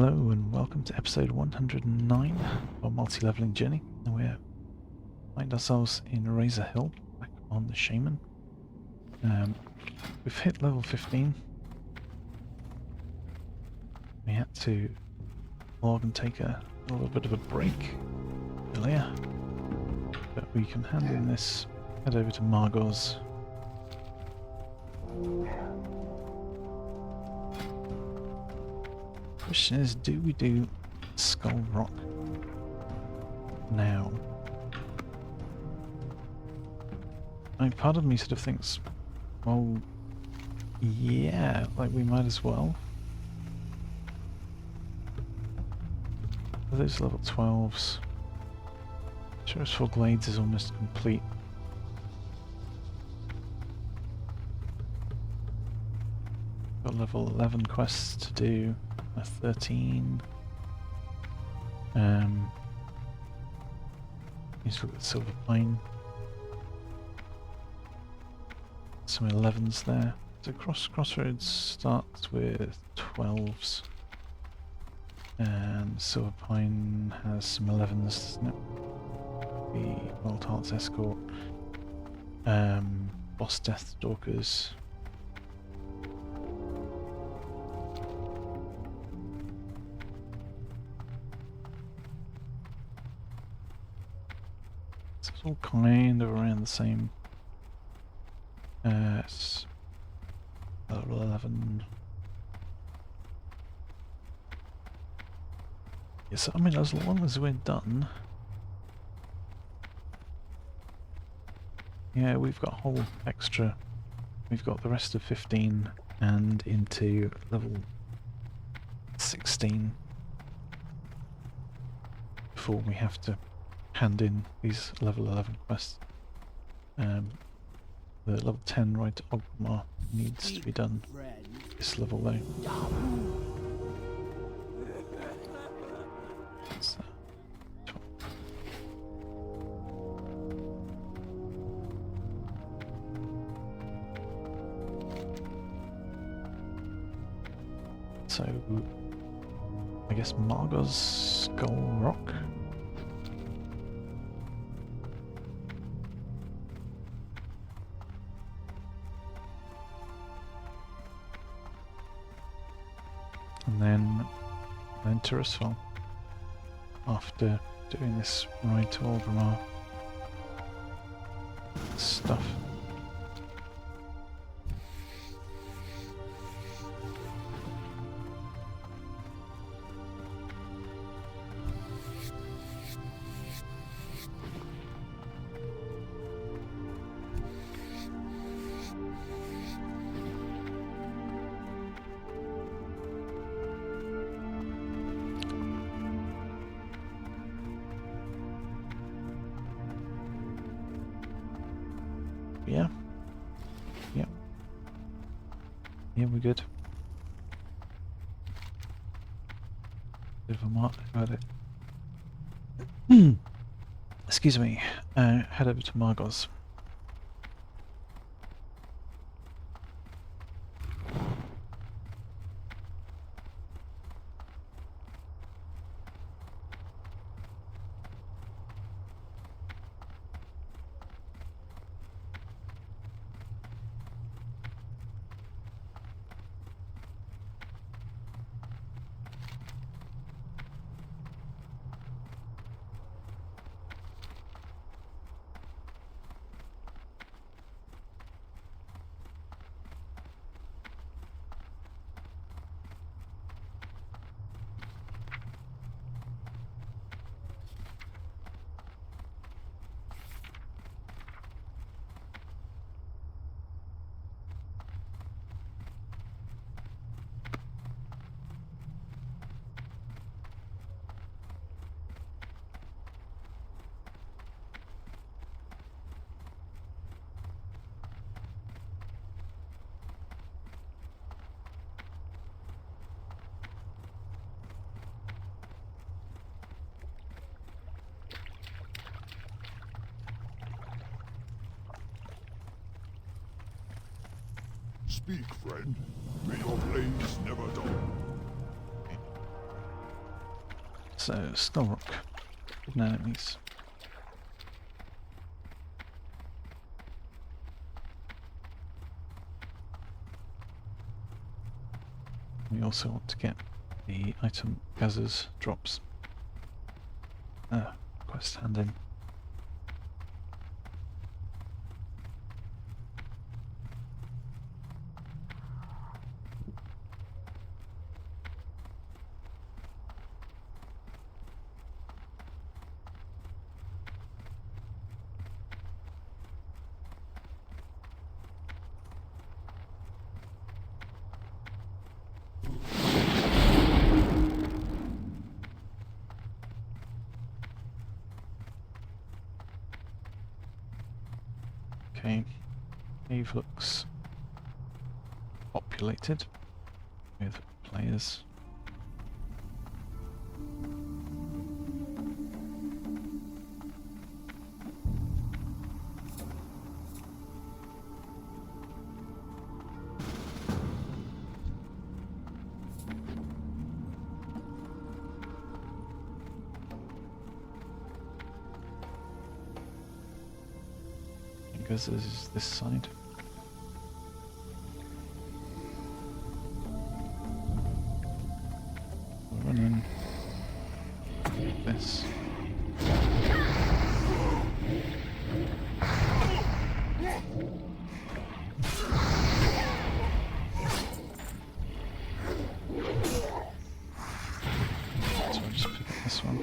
Hello and welcome to episode 109 of our multi-leveling journey. And we find ourselves in Razor Hill, back on the Shaman. We've hit level 15. We had to log and take a little bit of a break earlier, but we can hand in this, head over to Margot's. Question is, do we do Skull Rock now? I mean, part of me sort of thinks, well, yeah, like we might as well. Those level 12s. Cherishful Glades is almost complete. Got level 11 quests to do. 13. Let's look at Silver Pine. Some 11s there. So Crossroads starts with 12s. And Silver Pine has some 11s, doesn't it? The Wild Heart's Escort. Boss Death Stalkers. It's all kind of around the same. It's level 11. Yes, I mean, as long as we're done. Yeah, we've got a whole extra. We've got the rest of 15 and into level 16 before we have to hand in these level 11 quests. The level 10 right to Ogmar needs to be done this level though. So, I guess Margot's Skull Rock. And then Tirisfal, after doing this ride to Orgrimmar stuff. Yeah. Yep. Yeah, we're good. Bit of a mark about it. Excuse me. Head over to Margot's. Speak, friend. May your blades never dull. So, Skull Rock. Hidden enemies. We also want to get the item gathers drops. Quest handing. Okay, cave looks populated with players. I guess this is this side. We'll run in like this. So I'll just pick up this one.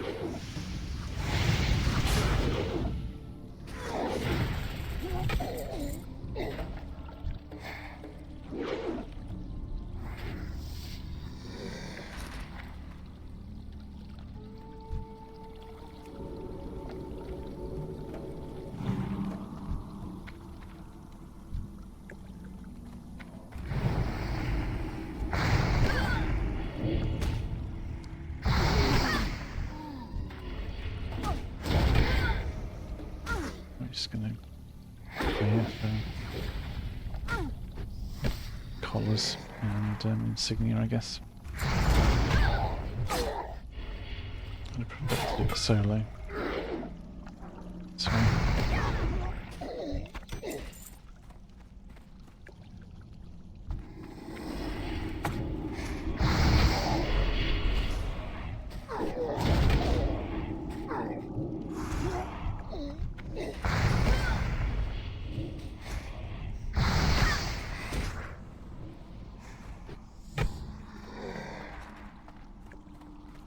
I'm just gonna go here for collars and insignia, I guess. I'd prefer to do it solo. So.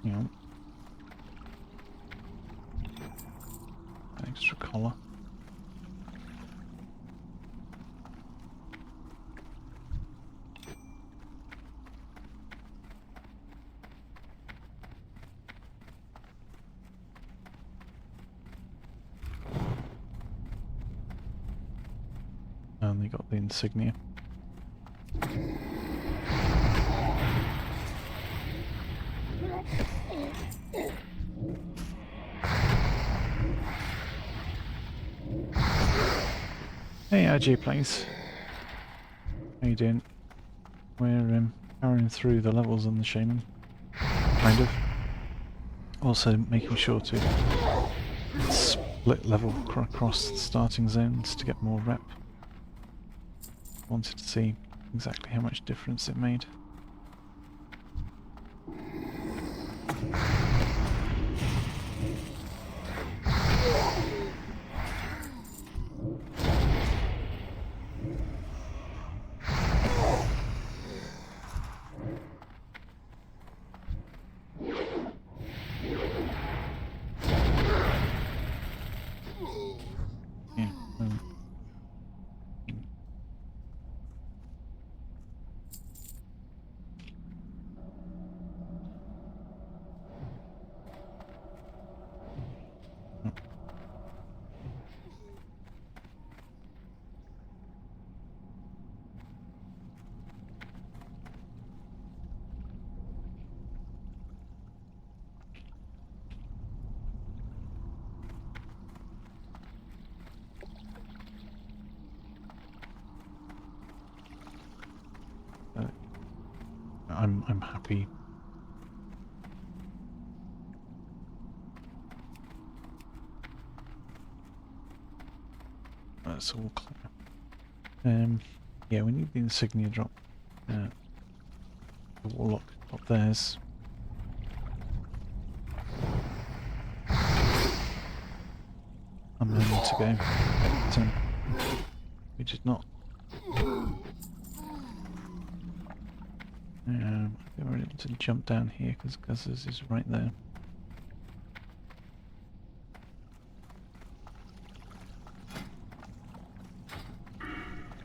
Yeah. Extra collar. And they got the insignia. Hey, RG Plays. How you doing? We're powering through the levels on the Shaman. Kind of. Also making sure to split level across the starting zones to get more rep. Wanted to see exactly how much difference it made. Yeah. I'm happy that's all clear. Yeah, we need the insignia drop. The warlock got theirs. I'm learning to go, but we did not. They were able to jump down here because Guzzers is right there.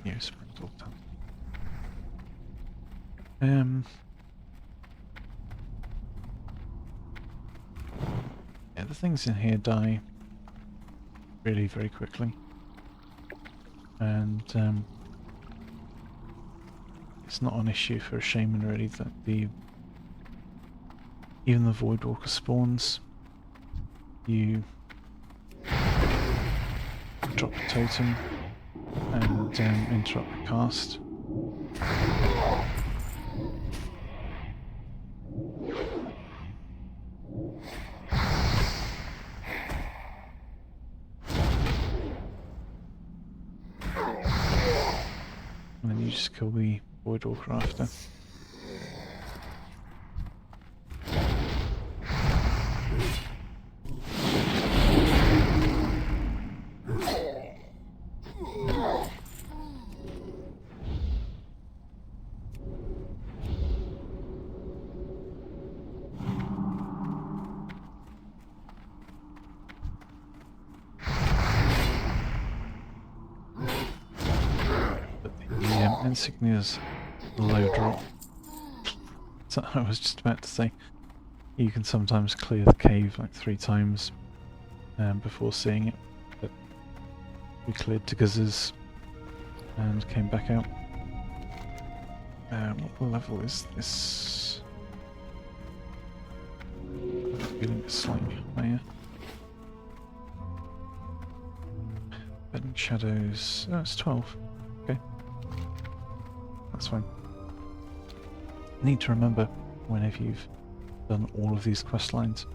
Yeah, springs all done. Yeah, the things in here die really very quickly, and it's not an issue for a shaman really that even the Voidwalker spawns. You drop the totem and interrupt the cast. And then you just kill the Voidwalker after. Insignia's low drop. So I was just about to say, you can sometimes clear the cave like 3 times before seeing it, but we cleared to Guzzers and came back out. What level is this? I'm feeling it's slightly higher. Bending Shadows, oh, it's 12. Okay. That's fine. Need to remember whenever you've done all of these quest lines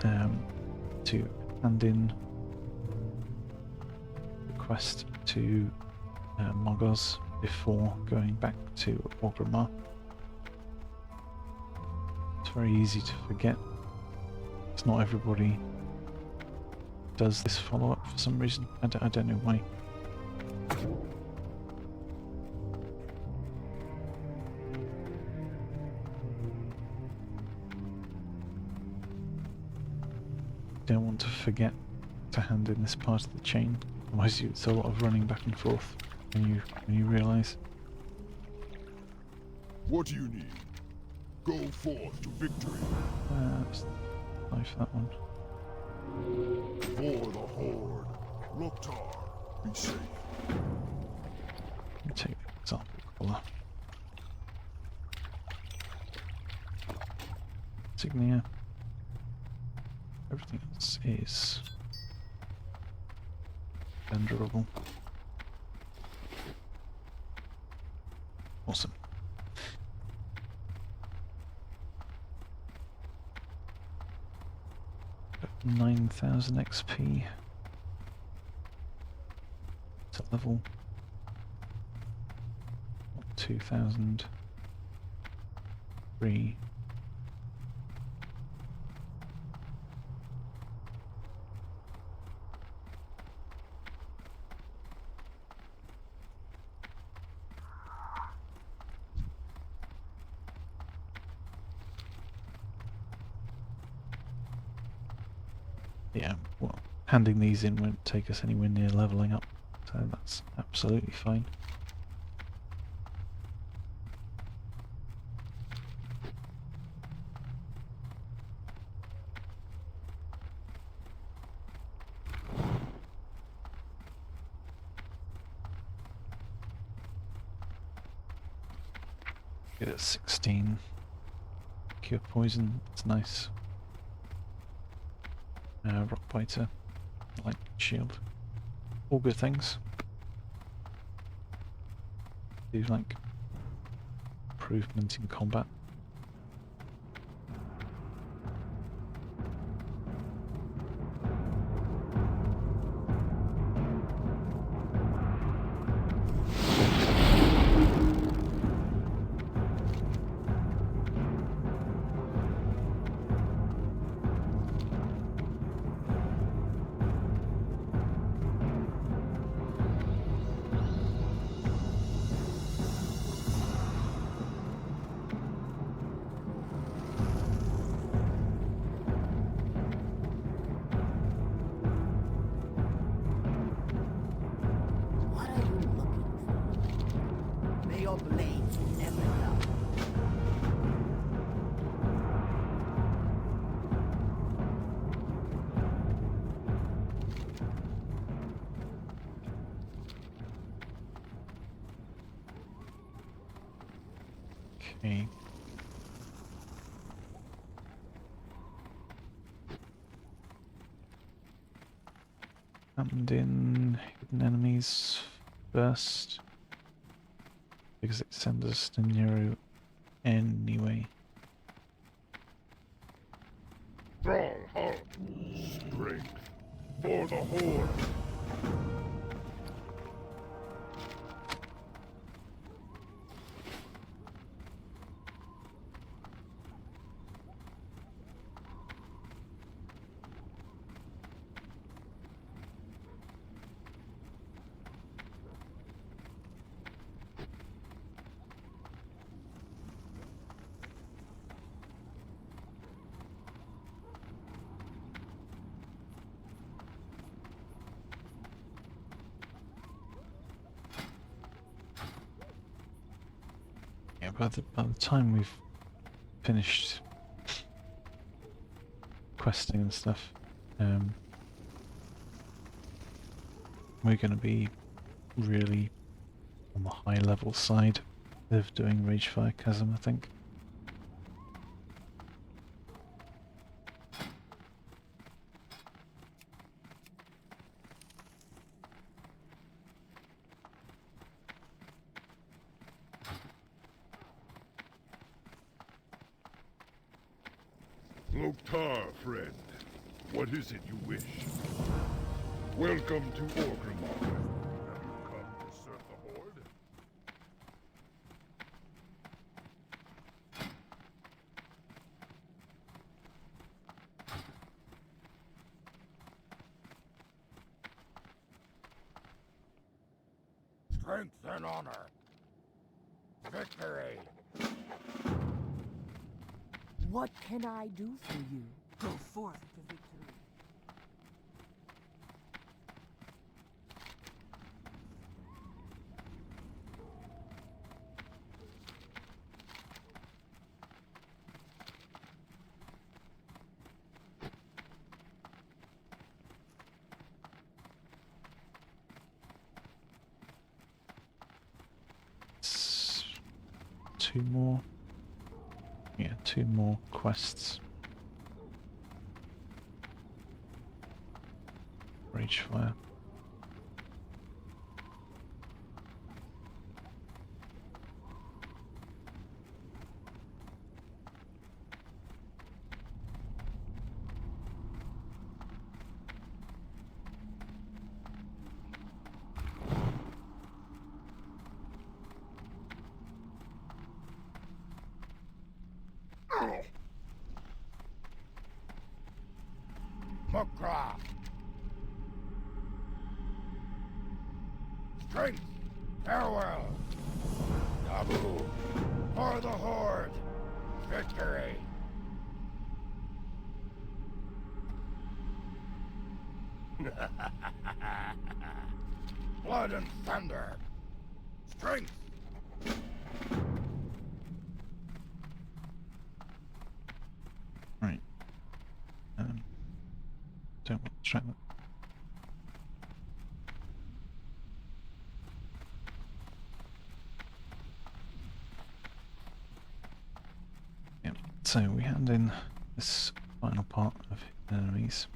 to hand in the quest to Mogos before going back to Orgrimmar. It's very easy to forget. It's not everybody does this follow-up for some reason. I don't know why. Don't want to forget to hand in this part of the chain, otherwise it's a lot of running back and forth when you realise. What do you need? Go forth to victory. Life that one. For the Horde. Loktar, be safe. Take the example colour. Insignia. Everything else is vendorable. Awesome. Got 9,000 XP. It's at level 2,003. Yeah, well, handing these in won't take us anywhere near leveling up, so that's absolutely fine. Get it at 16. Cure poison, it's nice. Rock biter, light shield, all good things. Do like improvement in combat. Okay. Happened in hidden enemies first because it sends us to Nero anyway. Stronghold. Strength. For the Horde. Yeah, by the time we've finished questing and stuff, we're going to be really on the high level side of doing Ragefire Chasm, I think. Loktar, friend. What is it you wish? Welcome to Orgrimmar. Have you come to serve the Horde? Strength and honor. Victory. What can I do for you? Go forth to victory. Two more. Yeah, two more quests. Ragefire. Mukra. Strength. Farewell. Nabu. For the Horde. Victory. Blood and thunder. Strength. Right. Don't want to try that. Yeah. So we hand in this final part of hidden enemies.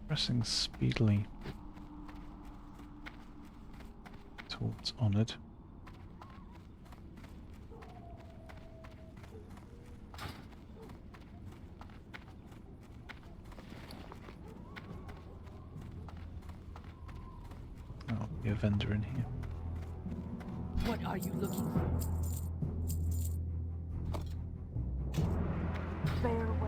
Pressing speedily towards Honoured. There'll be a vendor in here. What are you looking for? Farewell.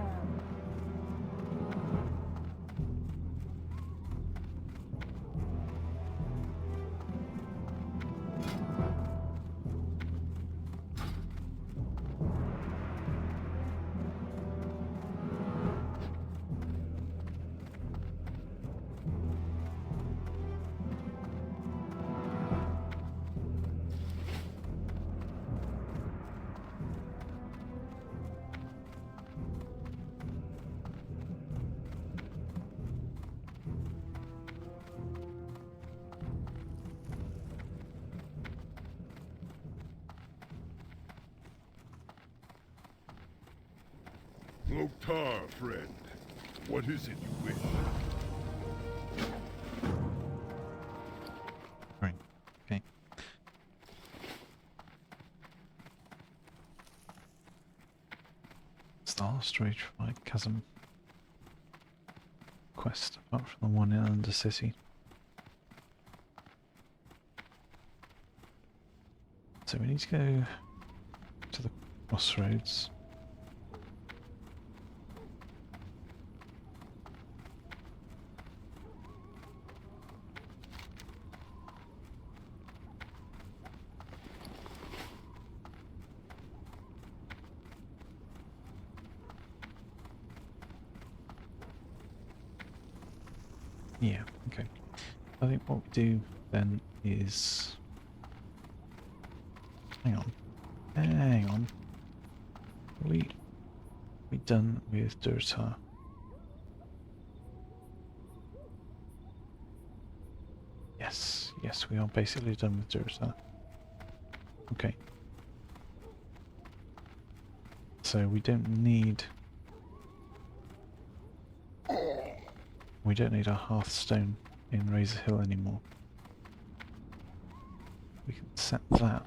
Loktar, friend. What is it you wish? Right. Okay. Star Stratified Chasm quest, apart from the one in Undercity. So we need to go to the crossroads. Yeah, okay. I think what we do then is... Hang on. Hang on. We done with Durtar? Yes, yes, we are basically done with Durtar. Okay. So we don't need... We don't need a Hearthstone in Razor Hill anymore. We can set that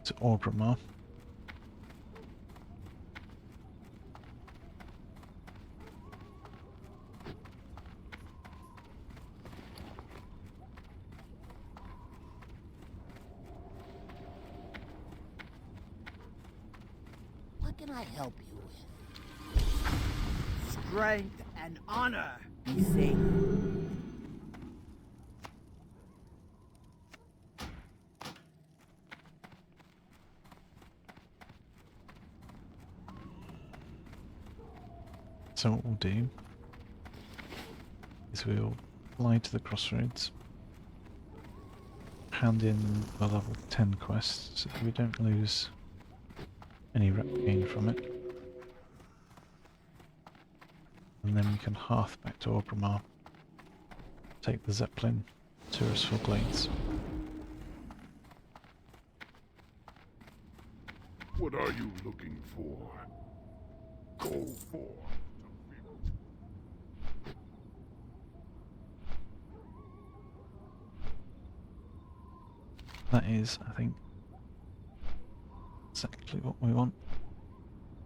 to Orgrimmar. What can I help you with? Strength and honor, you say? So what we'll do is we'll fly to the crossroads, hand in the level 10 quest so that we don't lose any rep gain from it. And then we can hearth back to Orgrimmar, take the Zeppelin to Restful Glades. What are you looking for? Go forth. That is, I think, exactly what we want.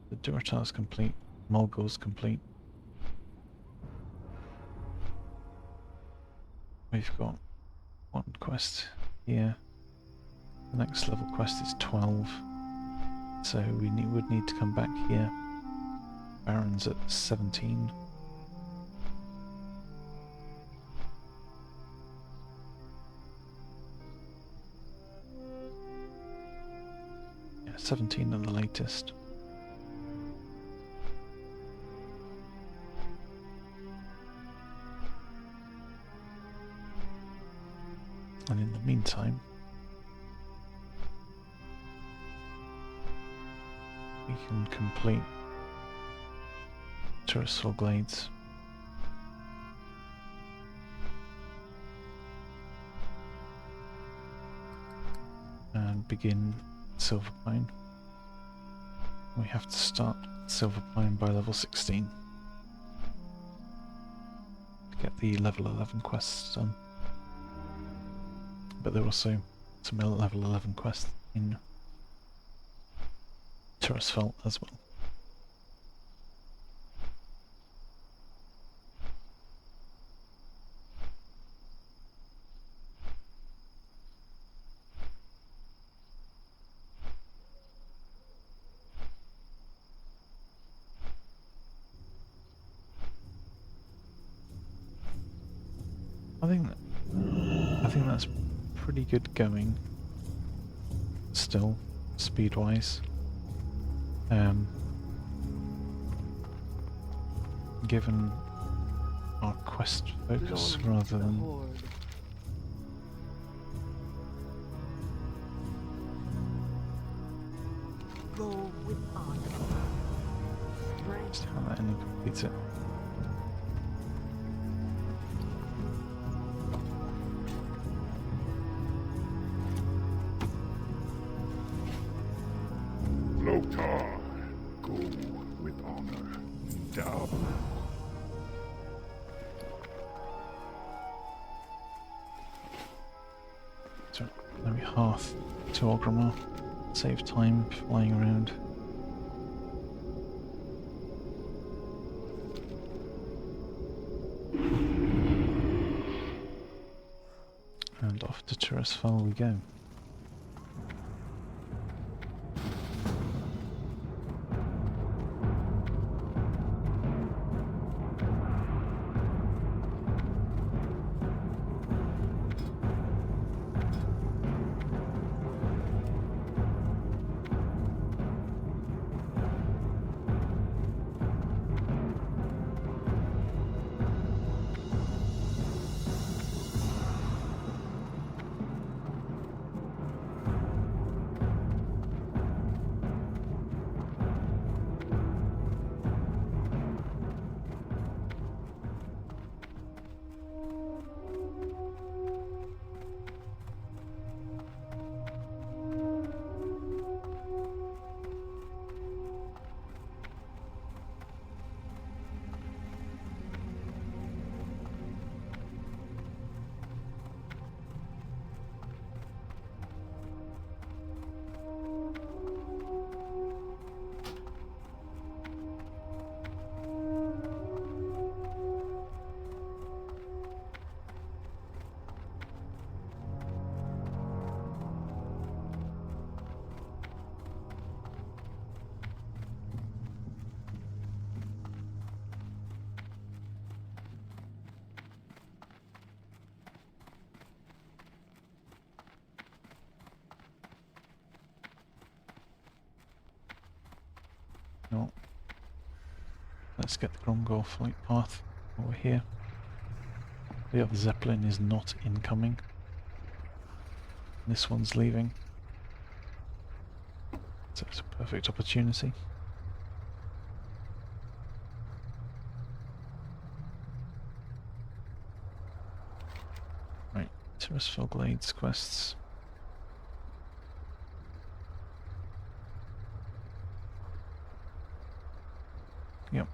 The Durotar's complete, Mulgor's complete. We've got one quest here. The next level quest is 12. So we would need to come back here. Baron's at 17. Yeah, 17 at the latest. And in the meantime, we can complete Terraceful Glades. And begin Silverpine. We have to start Silverpine by level 16 to get the level 11 quests done. But there are also some level 11 quests in Terrasfell as well. I think that's pretty good going still, speed-wise. Given our quest focus rather than Go with honor. just how that ending completes it. Loktar, go with honor. Maybe Hearth to Orgrimmar. Save time flying around. And off to Tirisfal we go. No. Let's get the Gromgol flight path over here. The other Zeppelin is not incoming. This one's leaving. So it's a perfect opportunity. Right, Tirisfal Glades quests. Yep.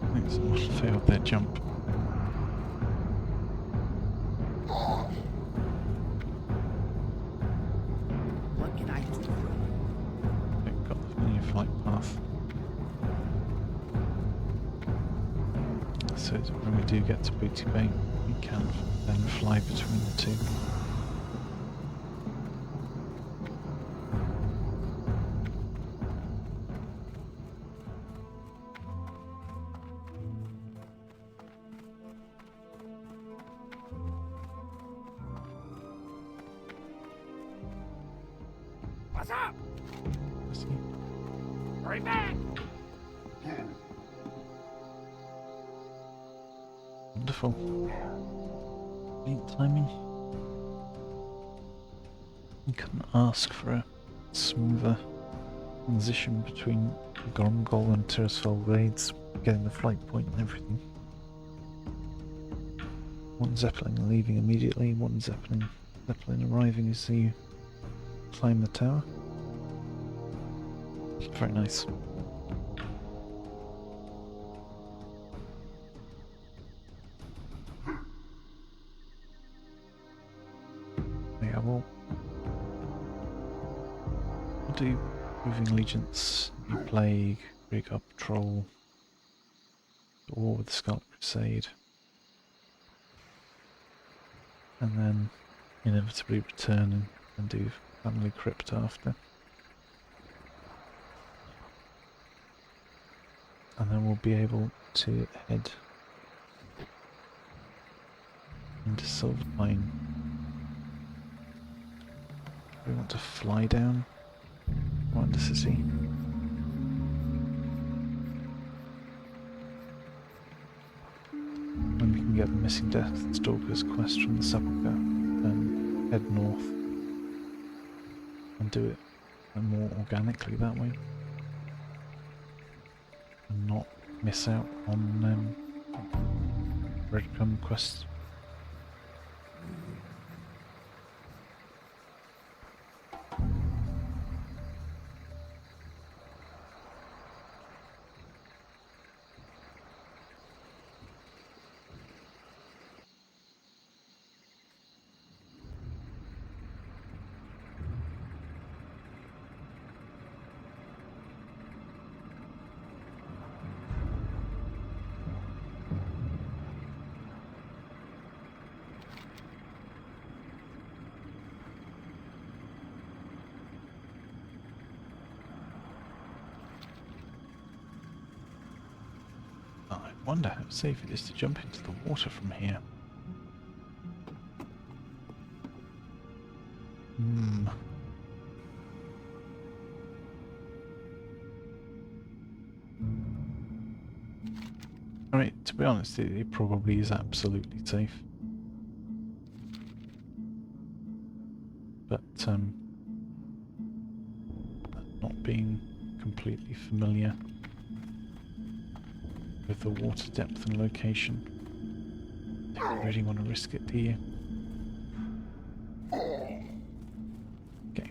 I think someone failed their jump. What can I do? They've got the familiar flight path. So when we do get to Booty Bay, we can then fly between the two. What's up? See? Hurry back! Wonderful. Neat timing. You couldn't ask for a smoother transition between Gromgol and Tirisfal Glades, getting the flight point and everything. One Zeppelin leaving immediately, one Zeppelin arriving as you climb the tower. Very nice. Yeah, we'll do Moving Allegiance, New Plague, Rig Up Troll, the War with the Scarlet Crusade, and then inevitably return and do Family Crypt after. And then we'll be able to head into Silverpine. We want to fly down. Wonder City. When we can get the Missing Death Stalkers quest from the Sepulchre, then head north and do it more organically that way. And not miss out on breadcrumb quests. I wonder how safe it is to jump into the water from here. I mean, to be honest, it probably is absolutely safe. But, not being completely familiar with the water depth and location, don't really want to risk it, do you? Okay.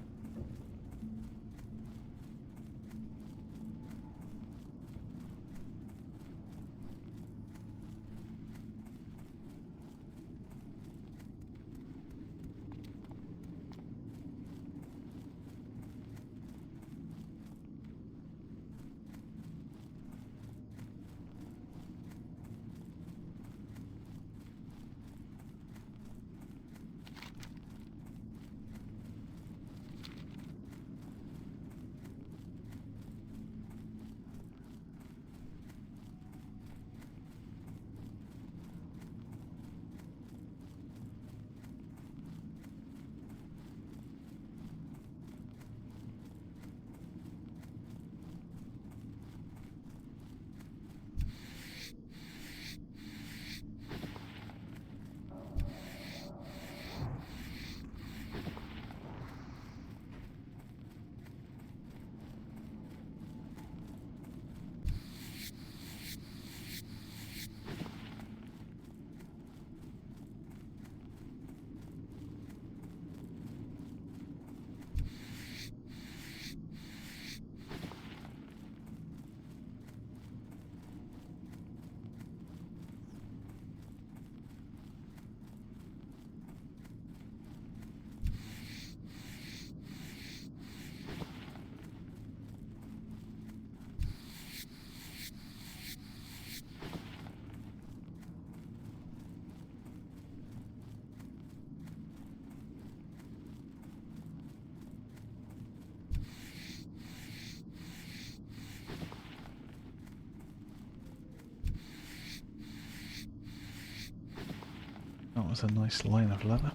That was a nice line of leather.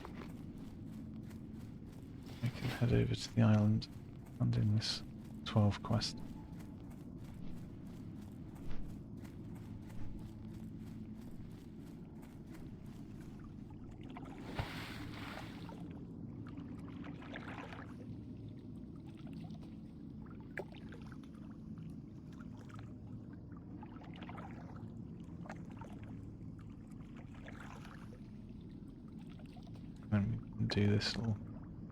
We can head over to the island and in this 12 quest. And we can do this little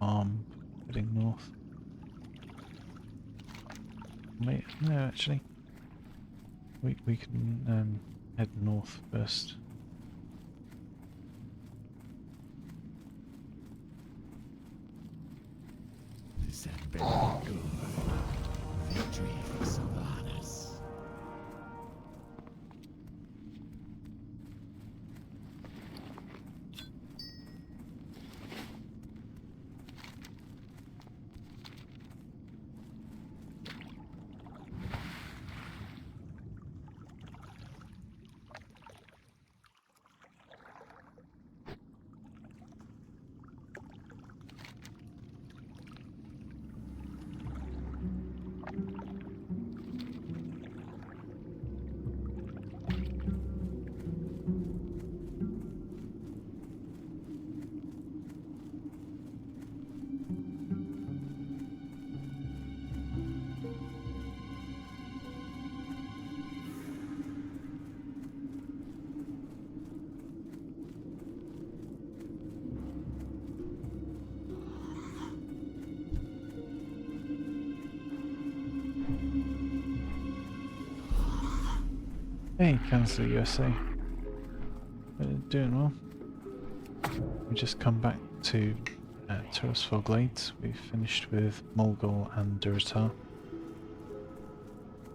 arm heading north. Wait, no, actually, we can head north first. This had better be good. Victory for Sylvanas. Hey, Kansas USA. Doing well. We just come back to Turrisfell Glades. We've finished with Mulgul and Durotar.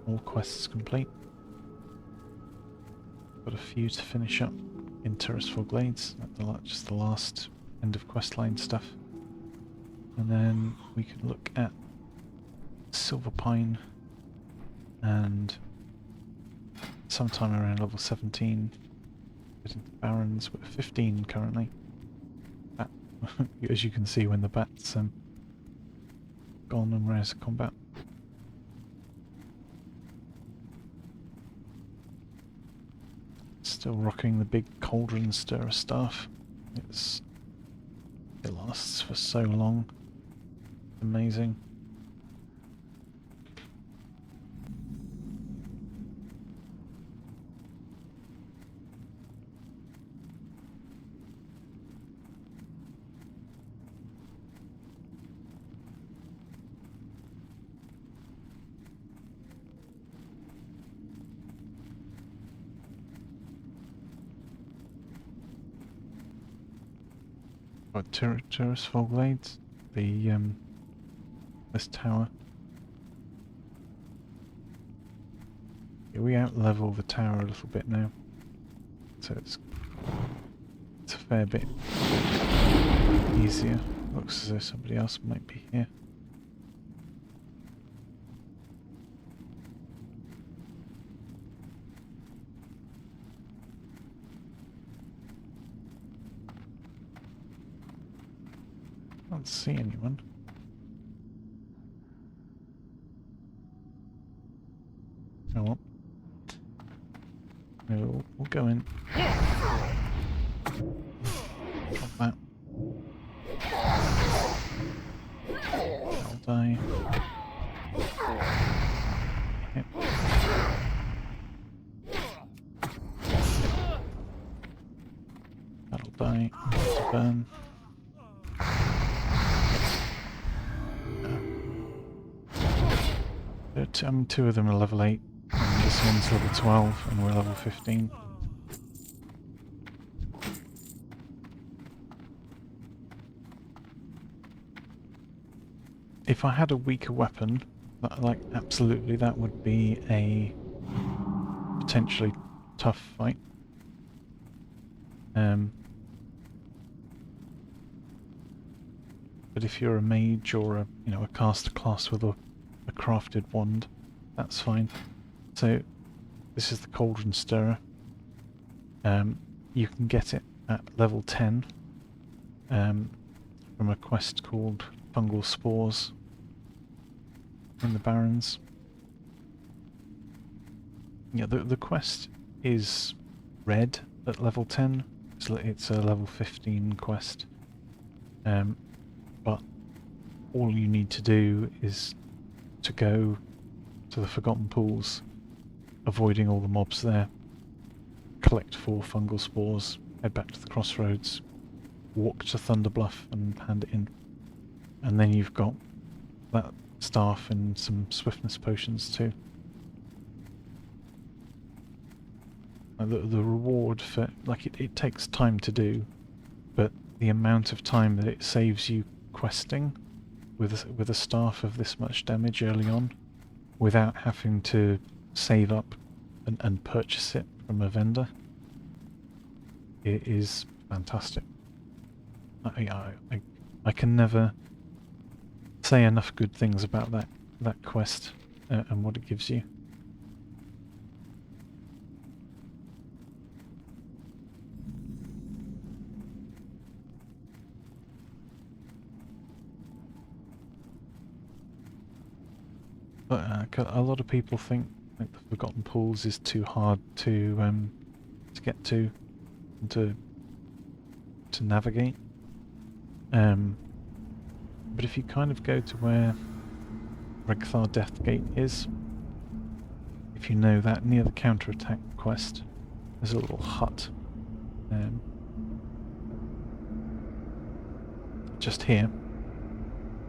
All quests complete. Got a few to finish up in Turrisfell Glades. Just the last end of questline stuff. And then we can look at Silver Pine and sometime around level 17 get into Barrens. We're 15 currently. As you can see when the bat's gone and rise of combat. Still rocking the big cauldron stirrer staff. It lasts for so long. Amazing. Got Turrisfell Glades, this tower. Yeah, we out-level the tower a little bit now, so it's a fair bit easier. Looks as though somebody else might be here. Can't see anyone. Oh well. We'll go in. Got that. I'll die. Yep. That'll die. To burn. Two of them are level 8, and this one's level 12, and we're level 15. If I had a weaker weapon, like absolutely that would be a potentially tough fight. But if you're a mage or a caster class with a crafted wand, that's fine. So this is the Cauldron Stirrer. You can get it at level 10 from a quest called Fungal Spores in the Barrens. Yeah, the quest is red at level 10. It's a level 15 quest. But all you need to do is to go to the Forgotten Pools, avoiding all the mobs there, collect 4 fungal spores, head back to the crossroads, walk to Thunder Bluff and hand it in. And then you've got that staff and some swiftness potions too. The reward for, like, it takes time to do, but the amount of time that it saves you questing with a staff of this much damage early on, without having to save up and purchase it from a vendor, it is fantastic. I can never say enough good things about that quest and what it gives you. But a lot of people think like the Forgotten Pools is too hard to get to and to navigate. But if you kind of go to where Regthar Deathgate is, if you know that, near the counterattack quest, there's a little hut just here.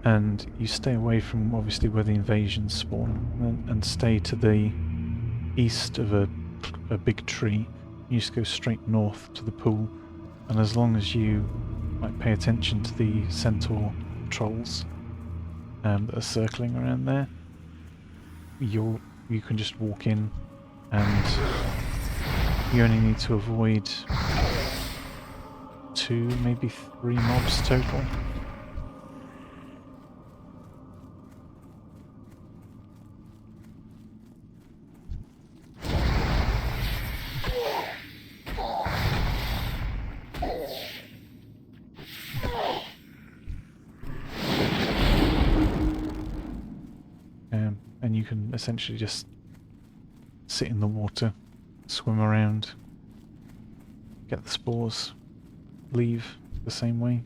And you stay away from obviously where the invasions spawn, and stay to the east of a a big tree. You just go straight north to the pool, and as long as you like pay attention to the centaur trolls that are circling around there, you can just walk in, and you only need to avoid 2, maybe 3 mobs total. And you can essentially just sit in the water, swim around, get the spores, leave the same way.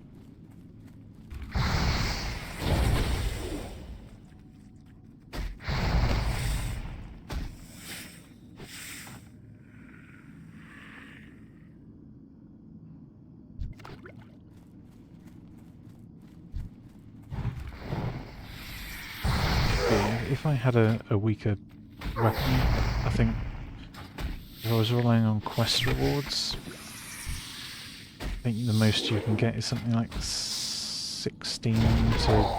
If I had a weaker weapon, I think if I was relying on quest rewards, I think the most you can get is something like 16 to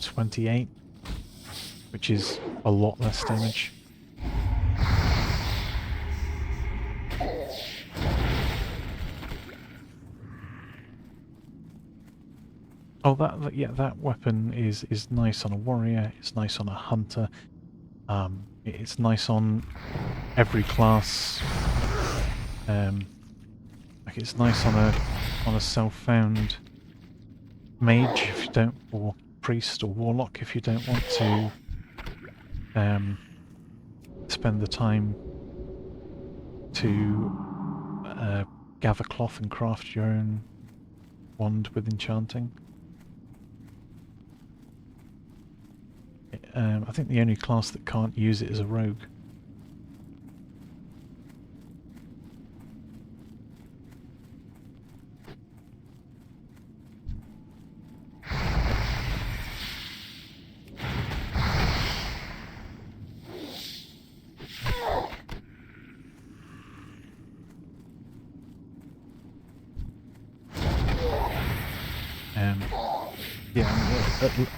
28, which is a lot less damage. Oh, that weapon is nice on a warrior. It's nice on a hunter. It's nice on every class. Like it's nice on a self-found mage if you don't, or priest or warlock if you don't want to spend the time to gather cloth and craft your own wand with enchanting. I think the only class that can't use it is a rogue. Yeah,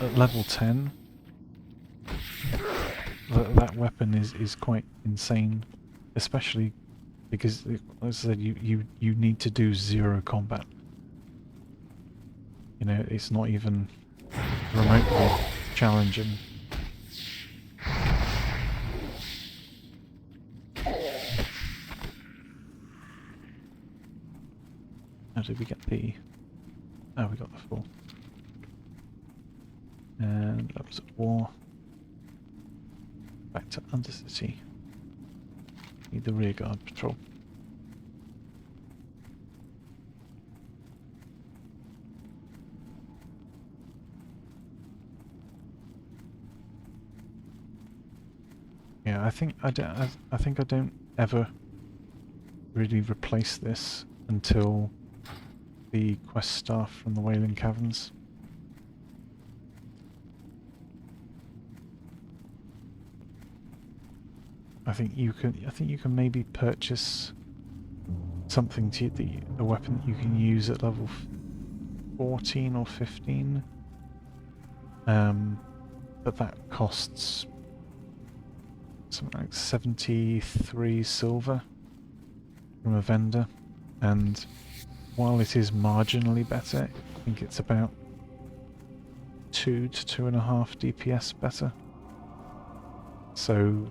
at level 10, that weapon is quite insane, especially because, as I said, you need to do 0 combat. You know, it's not even remotely challenging. How did we get the... Oh, we got the 4. And that was at war. Back to Undercity. Need the rearguard patrol. Yeah, I think I don't ever really replace this until the quest staff from the Wailing Caverns. I think you can maybe purchase something to a weapon that you can use at level 14 or 15. But that costs something like 73 silver from a vendor, and while it is marginally better, I think it's about 2 to 2.5 DPS better. So,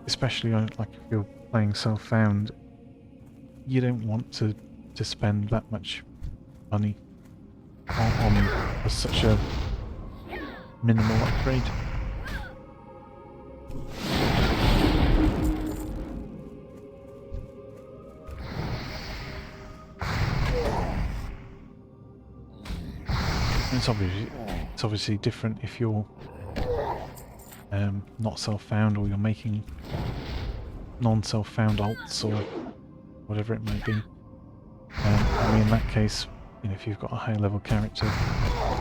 especially like if you're playing self-found, you don't want to spend that much money on such a minimal upgrade. It's obviously different if you're not self-found, or you're making non-self-found alts or whatever it might be. I mean, in that case, you know, if you've got a high level character,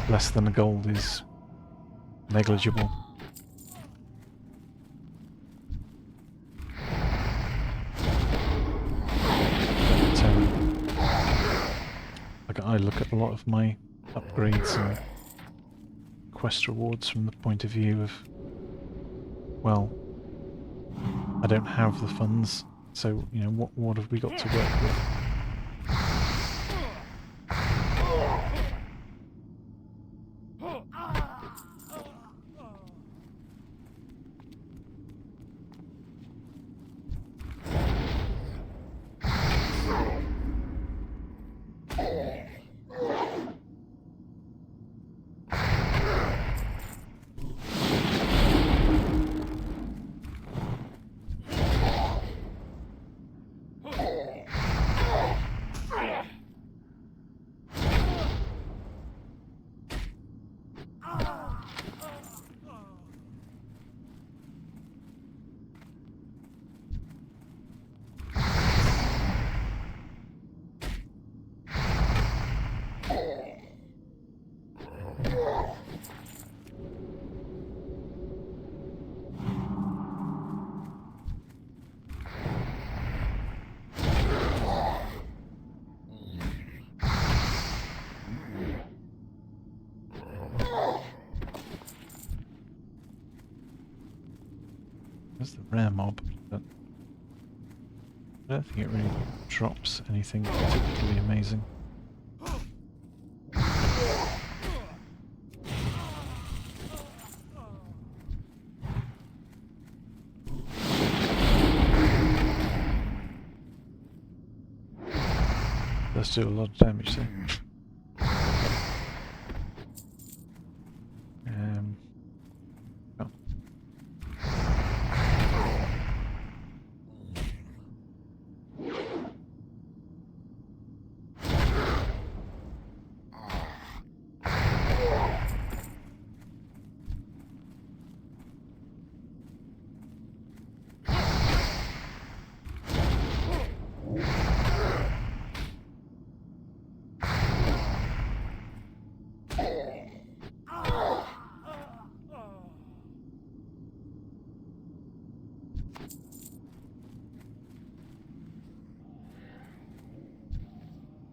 less than a gold is negligible. a lot of my upgrades and quest rewards from the point of view of, well, I don't have the funds, so, you know, what have we got to work with? There's the rare mob, but I don't think it really drops anything particularly amazing. Does do a lot of damage though. Oh.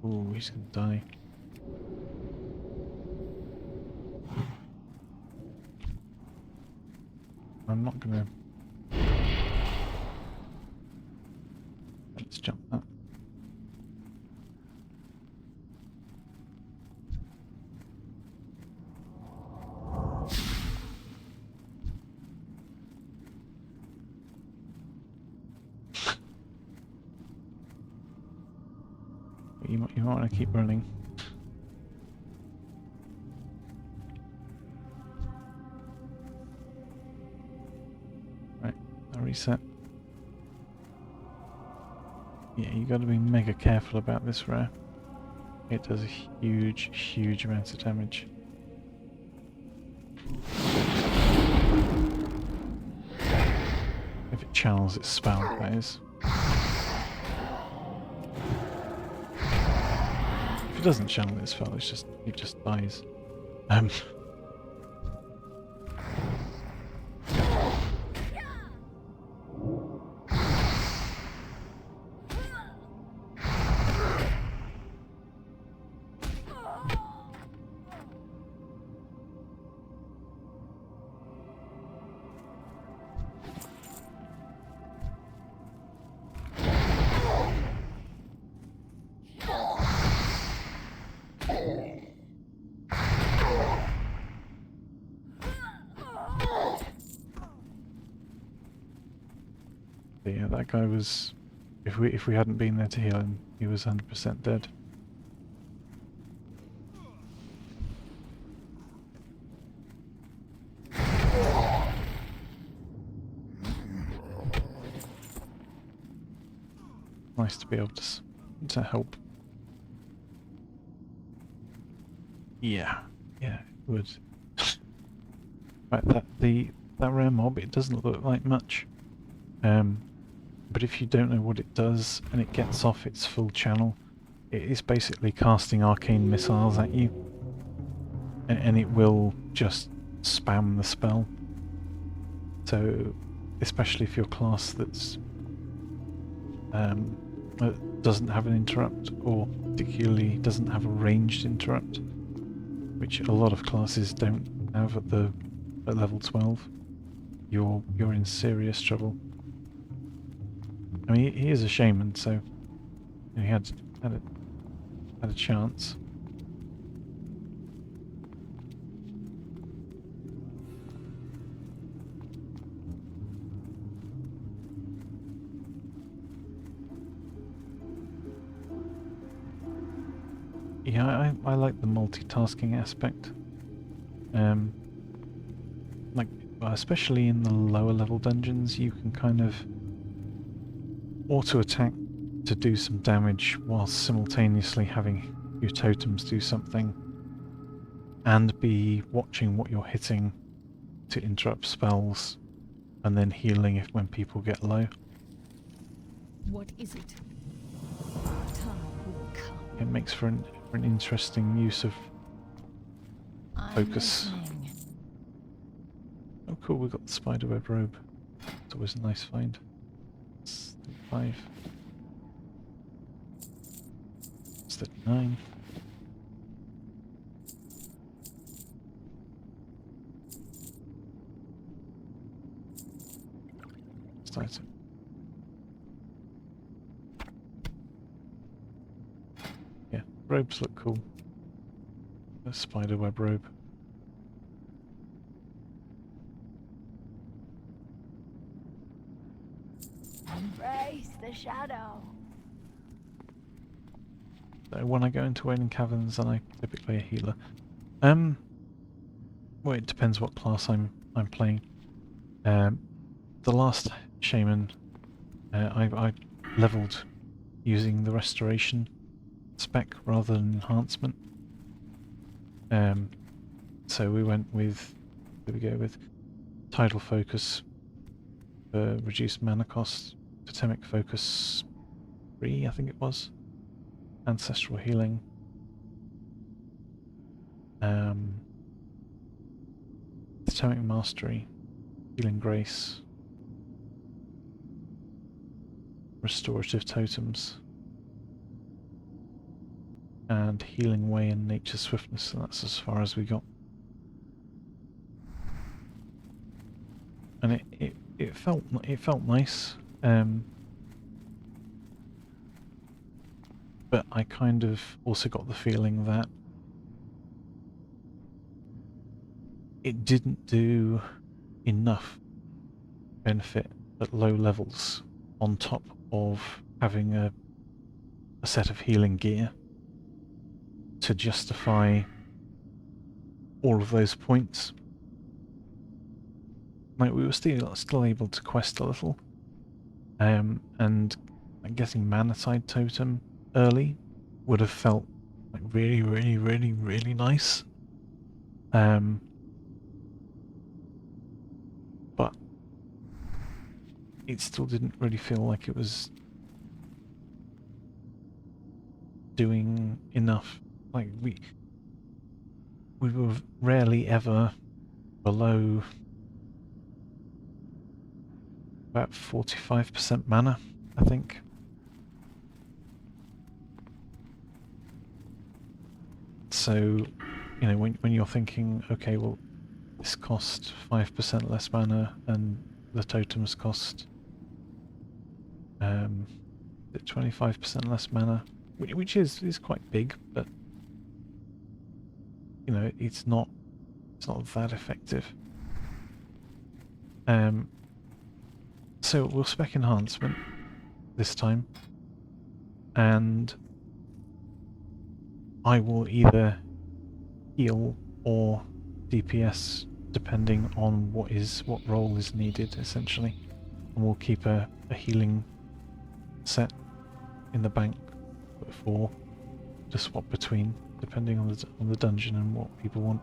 Ooh, he's gonna die. I'm not gonna... Let's jump that. You might want to keep running. Right, I'll reset. Yeah, you got to be mega careful about this rare. It does a huge, huge amount of damage. If it channels its spell, that is. If it doesn't channel its spell, it just dies. Yeah, that guy was... If we hadn't been there to heal him, he was 100% dead. Nice to be able to help. Yeah, it would. Right, that rare mob, it doesn't look like much. But if you don't know what it does and it gets off its full channel, it is basically casting arcane missiles at you. And it will just spam the spell. So, especially if you're a class that's doesn't have an interrupt or particularly doesn't have a ranged interrupt, which a lot of classes don't have at level 12. You're in serious trouble. I mean, he is a shaman, so he had a chance. Yeah, I like the multitasking aspect. Like, well, especially in the lower level dungeons, you can kind of auto-attack to do some damage while simultaneously having your totems do something, and be watching what you're hitting to interrupt spells, and then healing if when people get low. What is it? Time will come. It makes for an interesting use of I'm focus. listening. Oh cool, we got the spiderweb robe. It's always a nice find. It's 35. It's 39. Start it. Yeah, robes look cool. A spiderweb robe. Embrace the shadow. So when I go into Wailing Caverns, then I typically a healer. Well, it depends what class I'm playing. The last shaman, I leveled using the restoration spec rather than enhancement. So we went with, here we go, with tidal focus for reduced mana cost, totemic focus 3, I think it was, ancestral healing, totemic mastery, healing grace, restorative totems, and healing way and nature swiftness, and that's as far as we got. And it felt nice, but I kind of also got the feeling that it didn't do enough benefit at low levels on top of having a set of healing gear to justify all of those points. Like, we were still able to quest a little, and getting Manatide Totem early would have felt like really nice. But it still didn't really feel like it was doing enough. Like, we were rarely ever below about 45% mana, I think. So, you know, when you're thinking, okay, well, this costs 5% less mana, and the totems cost 25% less mana, which is quite big, but you know, it's not that effective. So we'll spec enhancement this time, and I will either heal or DPS depending on what role is needed, essentially, and we'll keep a healing set in the bank for to swap between, depending on the dungeon and what people want.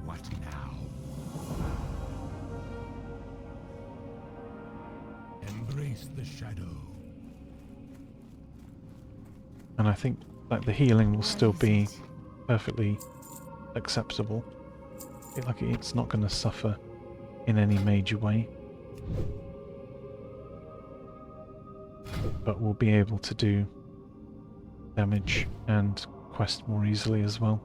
What now? Embrace the shadow. And I think like the healing will still be perfectly acceptable. It's not going to suffer in any major way, but we'll be able to do damage and quest more easily as well.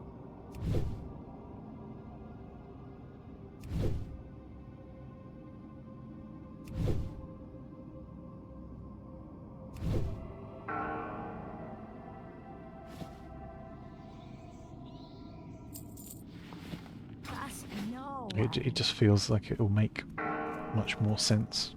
Trust no It just feels like it will make much more sense.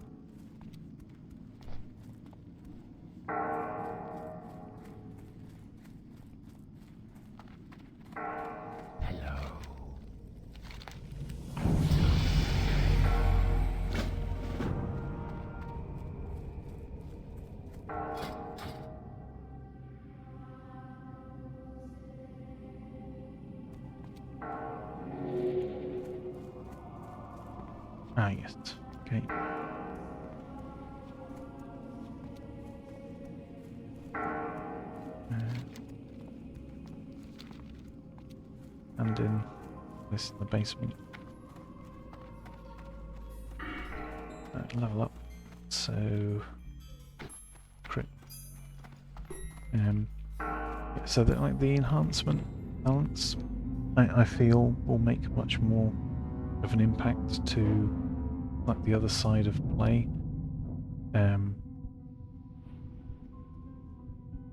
Ah, yes. Okay. And in this in the basement. Level up. So crit. Yeah, so that like the enhancement balance, I feel will make much more of an impact to like the other side of play.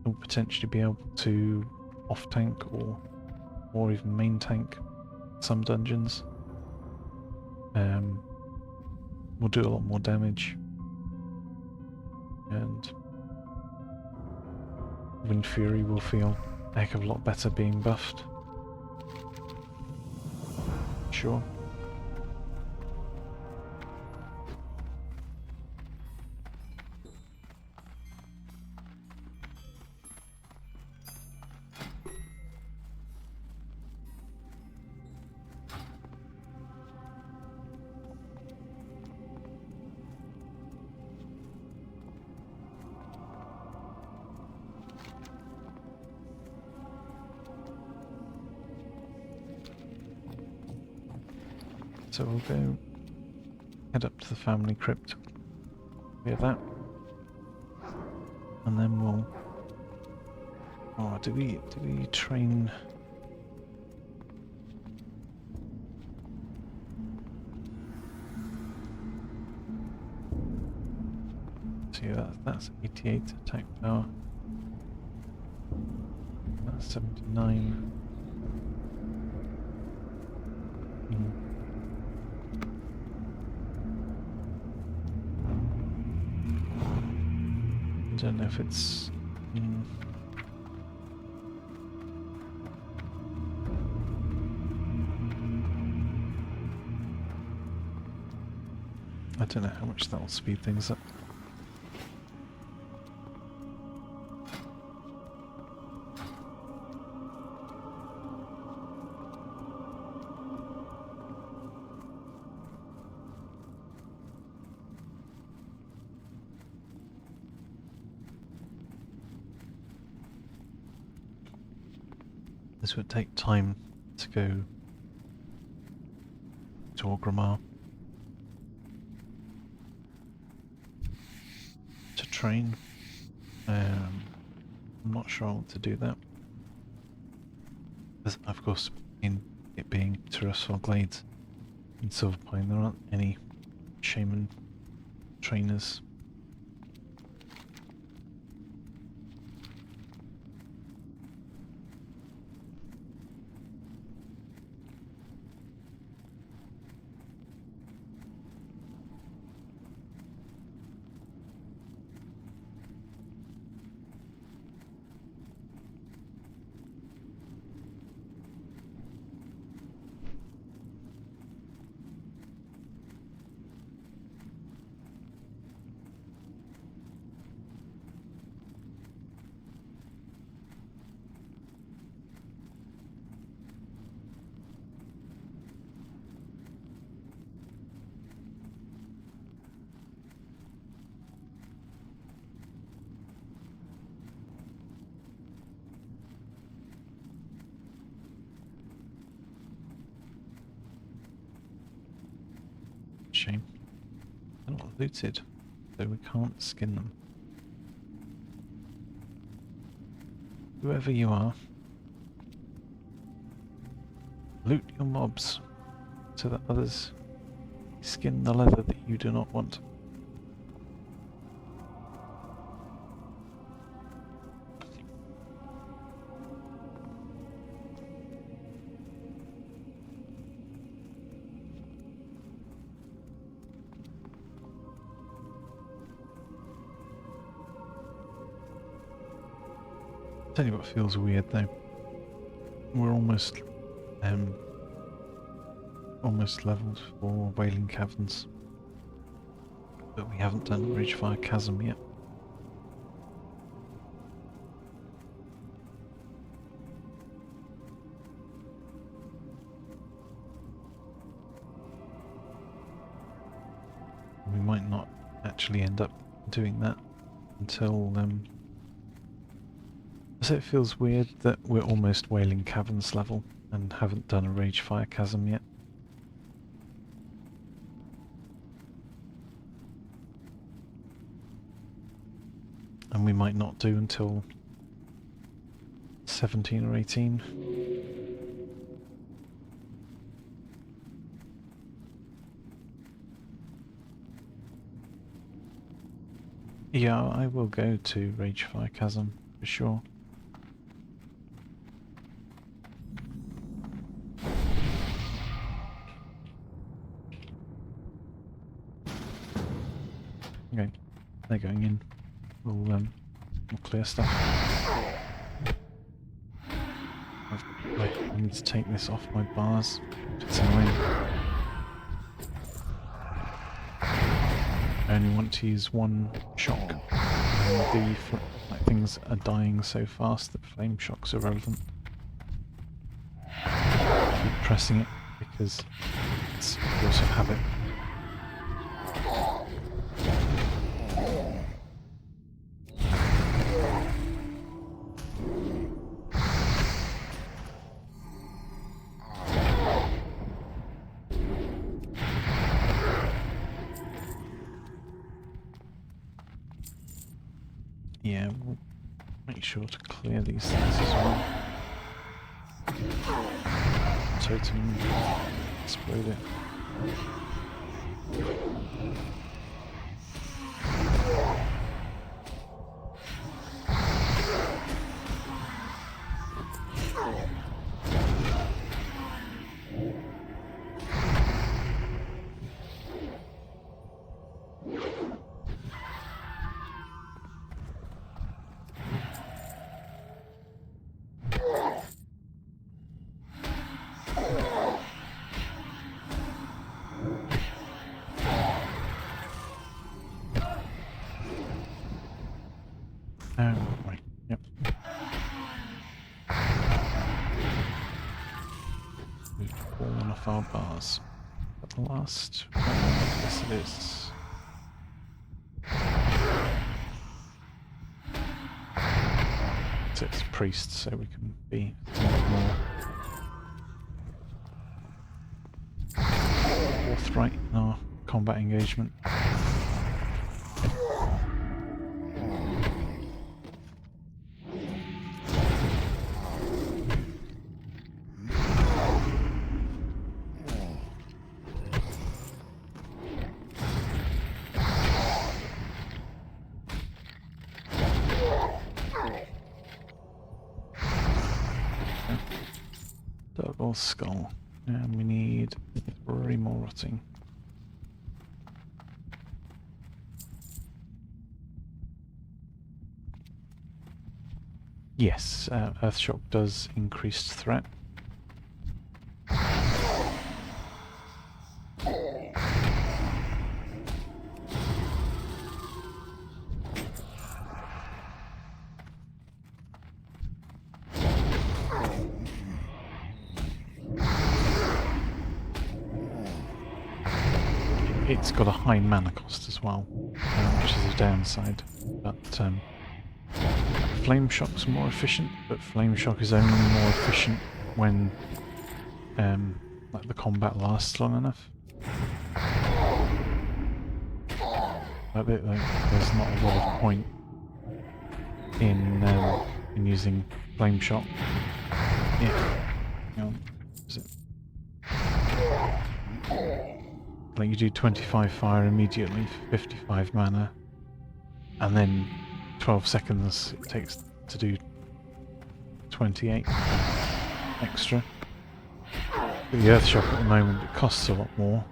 Will potentially be able to off tank or even main tank some dungeons. Will do a lot more damage, and Wind Fury will feel a heck of a lot better being buffed. Sure. So we'll go head up to the family crypt via that, and then we'll. Oh, do we train? See, that's 88 attack power. That's 79. I don't know if it's. I don't know how much that will speed things up. This would take time to go to Orgrimmar to train. I'm not sure I want to do that. There's, of course, in it being Terrestrial Glades in Silverpine, there aren't any Shaman trainers. Shame. They're not looted, so we can't skin them. whoever you are, loot your mobs so that others skin the leather that you do not want. Tell you what feels weird though. We're almost leveled for Wailing Caverns, but we haven't done Ridgefire Chasm yet. We might not actually end up doing that until so it feels weird that we're almost Wailing Caverns level and haven't done a Ragefire Chasm yet. And we might not do until 17 or 18. Yeah, I will go to Ragefire Chasm for sure. Okay, they're going in. We'll clear stuff. I need to take this off my bars. It's annoying. I only want to use one shock. And things are dying so fast that flame shocks are relevant. Keep pressing it because it's force of habit. Yeah, we'll make sure to clear these things as well. Totem, explode it. Right, yep. We've fallen off our bars. At the last one, yes it is. So it's priest, so we can be more forthright in our combat engagement. Double skull, and we need 3 more rotting. Yes, Earthshock does increased threat. It's got a high mana cost as well, which is a downside, but Flame Shock's more efficient, but Flame Shock is only more efficient when like the combat lasts long enough. There's not a lot of point in using flame shot. Yeah. Hang on. Is it? Like you do 25 fire immediately for 55 mana, and then 12 seconds it takes to do 28 extra. With the Earth Shock at the moment, it costs a lot more,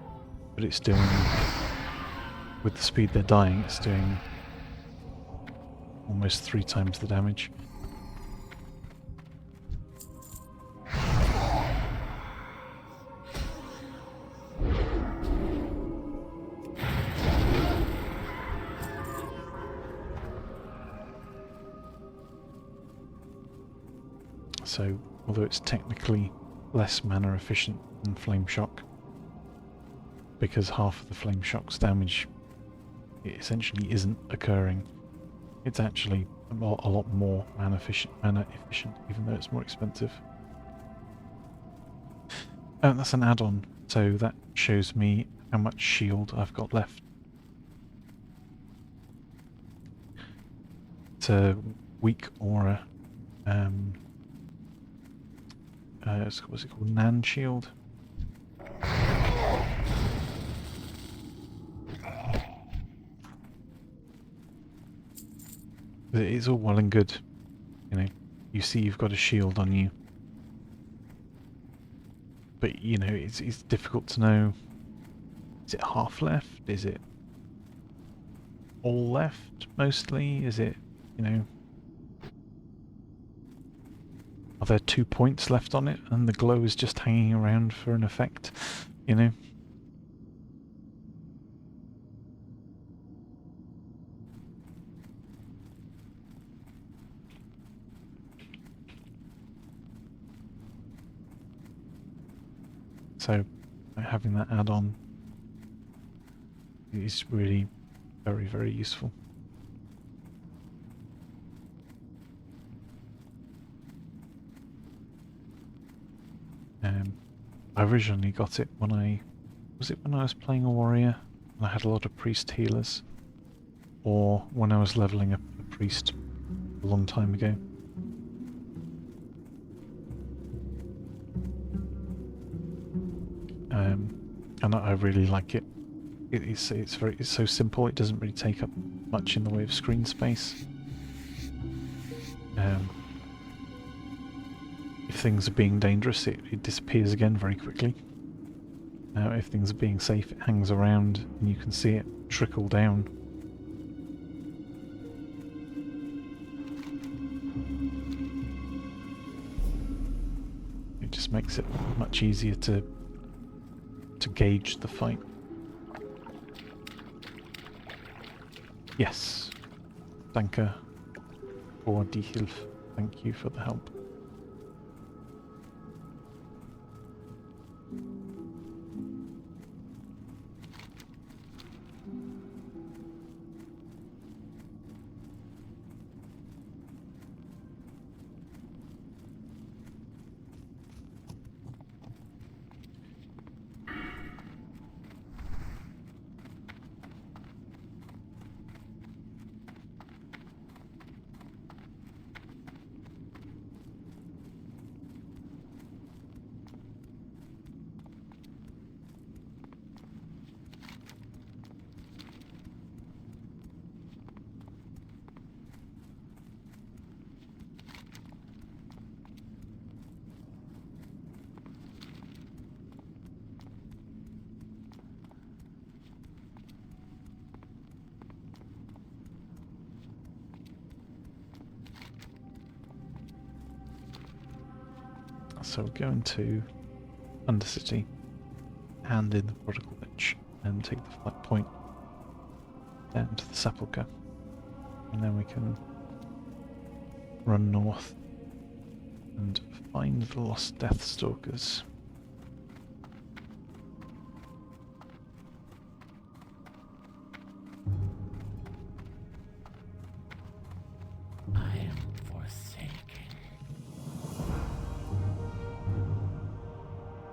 but it's doing, with the speed they're dying, it's doing almost 3 times the damage. So, although it's technically less mana efficient than Flame Shock, because half of the Flame Shock's damage it essentially isn't occurring, it's actually a lot more mana efficient, even though it's more expensive. Oh, that's an add-on, so that shows me how much shield I've got left. It's a weak aura. What's it called? Nan shield. It's all well and good, you know. You see, you've got a shield on you, but you know it's difficult to know. Is it half left? Is it all left? Mostly? Is it, you know? Are there 2 points left on it, and the glow is just hanging around for an effect, you know? So, having that add-on is really very, very useful. I originally got it when I was playing a warrior and I had a lot of priest healers, or when I was leveling up a priest a long time ago. And I really like it. It's so simple. It doesn't really take up much in the way of screen space. If things are being dangerous, it disappears again very quickly. If things are being safe, it hangs around and you can see it trickle down. It just makes it much easier to gauge the fight. Yes. Danke for die Hilfe. Thank you for the help. So we'll go into Undercity, hand in the prodigal lich, and take the flight point down to the sepulchre, and then we can run north and find the lost Deathstalkers. I am forsaken.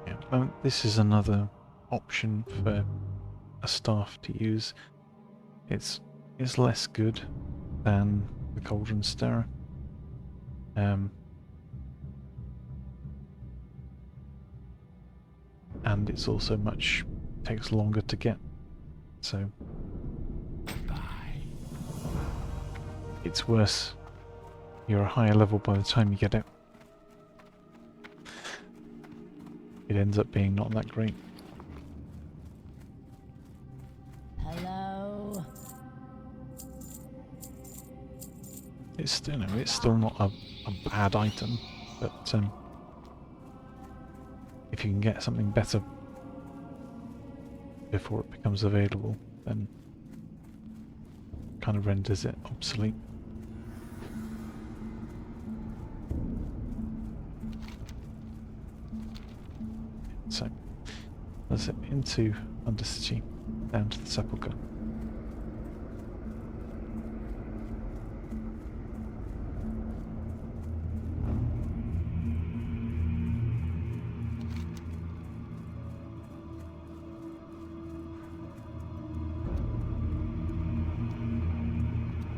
Yeah, this is another option for a staff to use. It's less good than the Cauldron Stirrer. and it's also takes longer to get. So it's worse. You're a higher level by the time you get it. It ends up being not that great. Hello? It's still, it's still not a bad item, but if you can get something better before it becomes available, then kind of renders it obsolete. So that's it, into Undercity, down to the Sepulchre.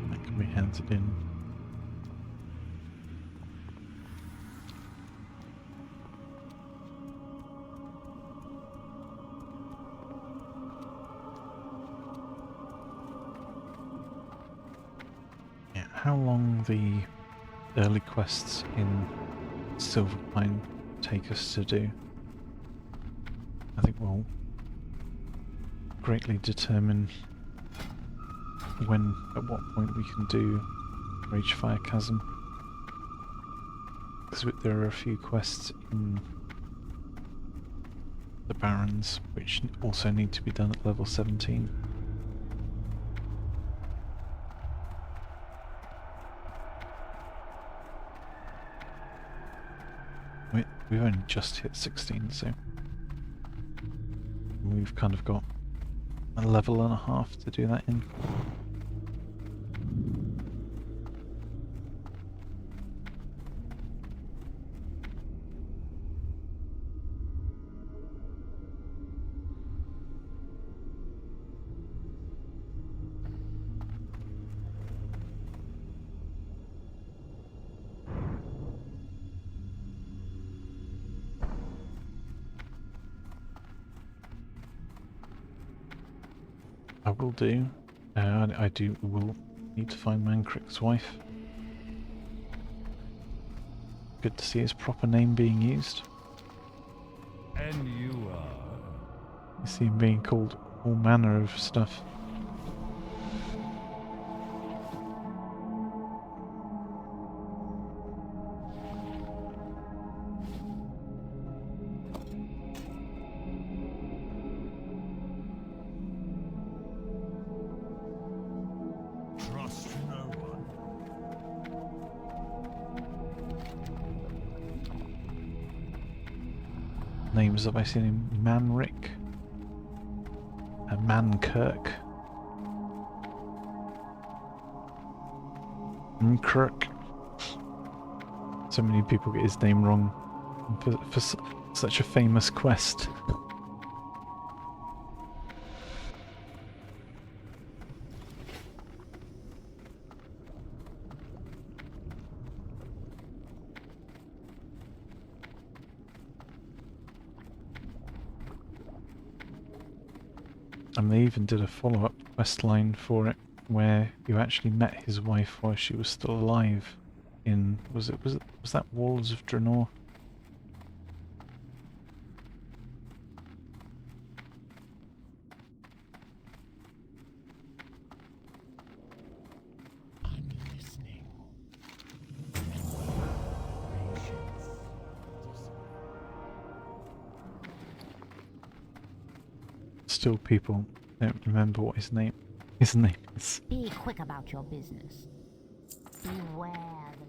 That can be handed in. How long the early quests in Silverpine take us to do, I think will greatly determine at what point we can do Ragefire Chasm. Because there are a few quests in the Barrens which also need to be done at level 17. We've only just hit 16, so we've kind of got a level and a half to do that in. I will do. I will need to find Mancrick's wife. Good to see his proper name being used. And you are? You see him being called all manner of stuff. Trust no one. Names have I seen him? Manrick, Mankirk, Mkruk. So many people get his name wrong for such a famous quest. And they even did a follow-up quest line for it, where you actually met his wife while she was still alive. In was that Walls of Draenor? I'm listening. Patience. Still, people don't remember what his name is. Be quick about your business. Beware the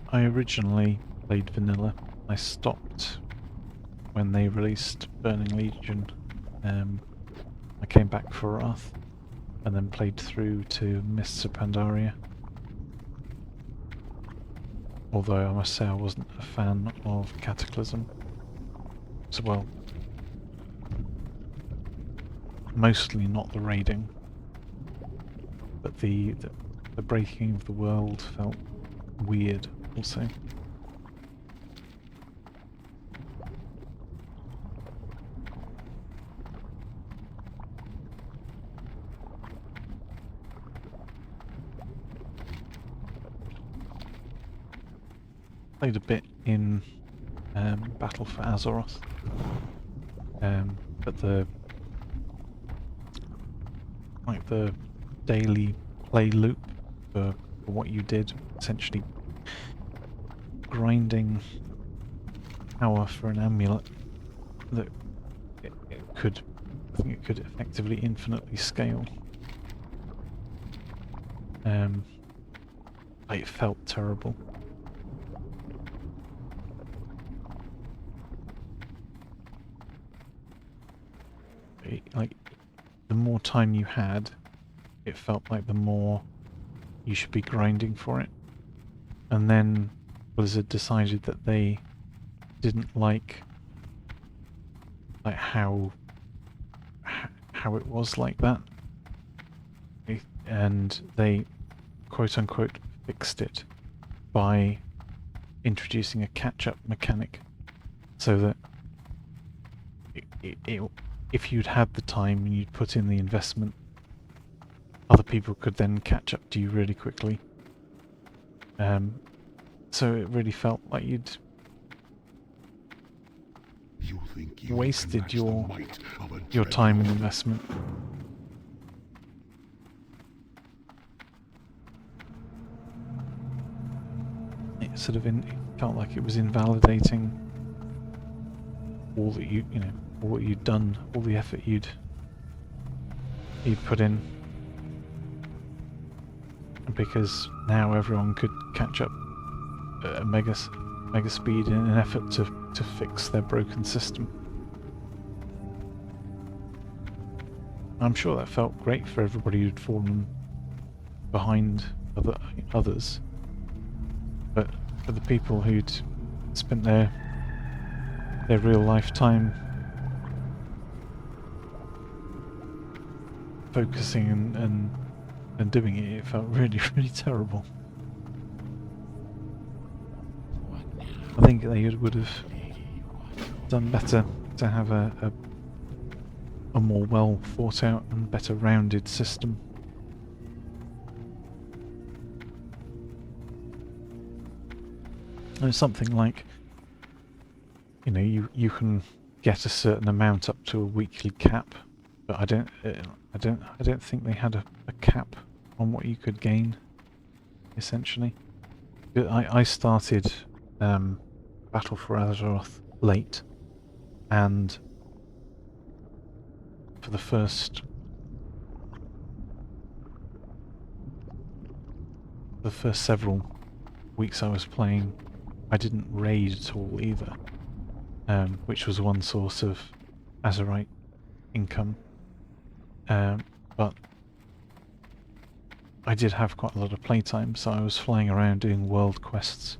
I originally played vanilla. I stopped when they released Burning Legion. I came back for Wrath. and then played through to Mists of Pandaria. Although I must say I wasn't a fan of Cataclysm as well. Mostly not the raiding, but the breaking of the world felt weird also. Played a bit in Battle for Azeroth, but the daily play loop for what you did, essentially grinding power for an amulet that it could, I think it could effectively infinitely scale. It felt terrible. Like, the more time you had, it felt like the more you should be grinding for it. And then Blizzard decided that they didn't like how it was like that, and they quote unquote fixed it by introducing a catch-up mechanic, so that if you'd had the time and you'd put in the investment, other people could then catch up to you really quickly. So it really felt like You think you wasted can match the your might of a time and dreadnought? investment. It sort of it felt like it was invalidating all that all that you'd done, all the effort you'd put in, because now everyone could catch up at a mega speed in an effort to fix their broken system. I'm sure that felt great for everybody who'd fallen behind others, but for the people who'd spent their real lifetime focusing and doing it, it felt really, really terrible. I think they would have done better to have a more well thought out and better rounded system. And it's something like, you can get a certain amount up to a weekly cap, but I don't think they had a cap on what you could gain, essentially. But I started Battle for Azeroth late, and for the first several weeks I was playing, I didn't raid at all either, which was one source of Azerite income. But I did have quite a lot of playtime, so I was flying around doing world quests.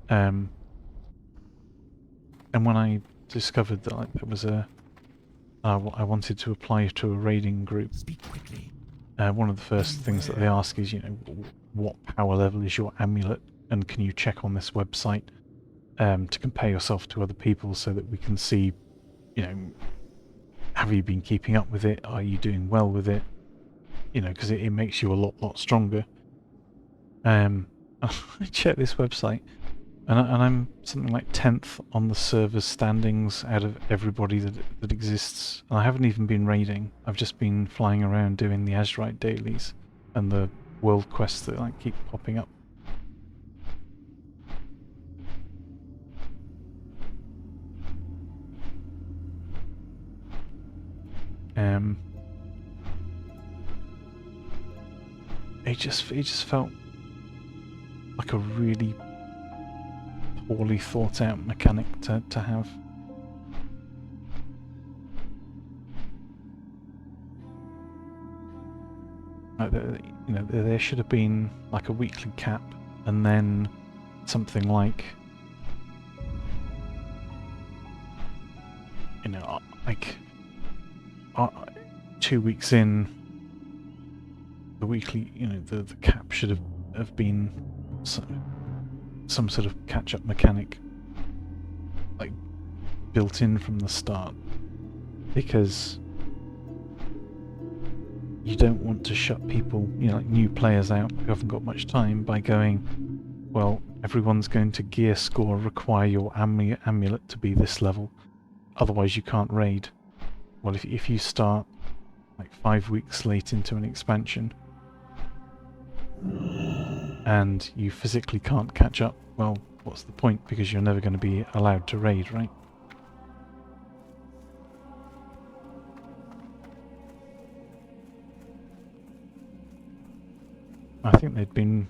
And when I discovered that there was I wanted to apply to a raiding group, Speak quickly. one of the first things that they ask is, what power level is your amulet, and can you check on this website to compare yourself to other people so that we can see, have you been keeping up with it? Are you doing well with it? Because it makes you a lot stronger. I checked this website, and I'm something like 10th on the server's standings out of everybody that exists. And I haven't even been raiding. I've just been flying around doing the Azerite dailies and the world quests that keep popping up. It just felt like a really poorly thought out mechanic to have. You know, there should have been like a weekly cap, and then something like, you know, like 2 weeks in, the weekly, you know, the cap should have been some sort of catch-up mechanic, like built in from the start, because you don't want to shut people, you know, like new players out who haven't got much time by going, well, everyone's going to gear score require your amulet to be this level, otherwise you can't raid. Well, if you start like 5 weeks late into an expansion and you physically can't catch up, well, what's the point? Because you're never going to be allowed to raid, right? I think they'd been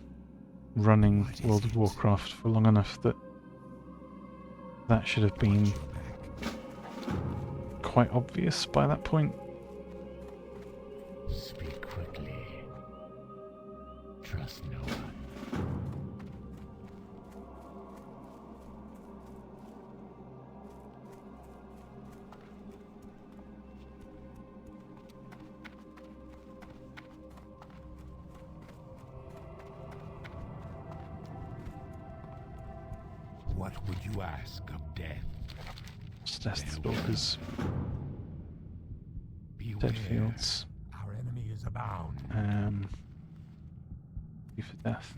running World of Warcraft for long enough that that should have been quite obvious by that point. Speak quickly. Trust no one. What would you ask of death? Deathstalkers, Beware. dead fields, Our enemy is abound. be for death.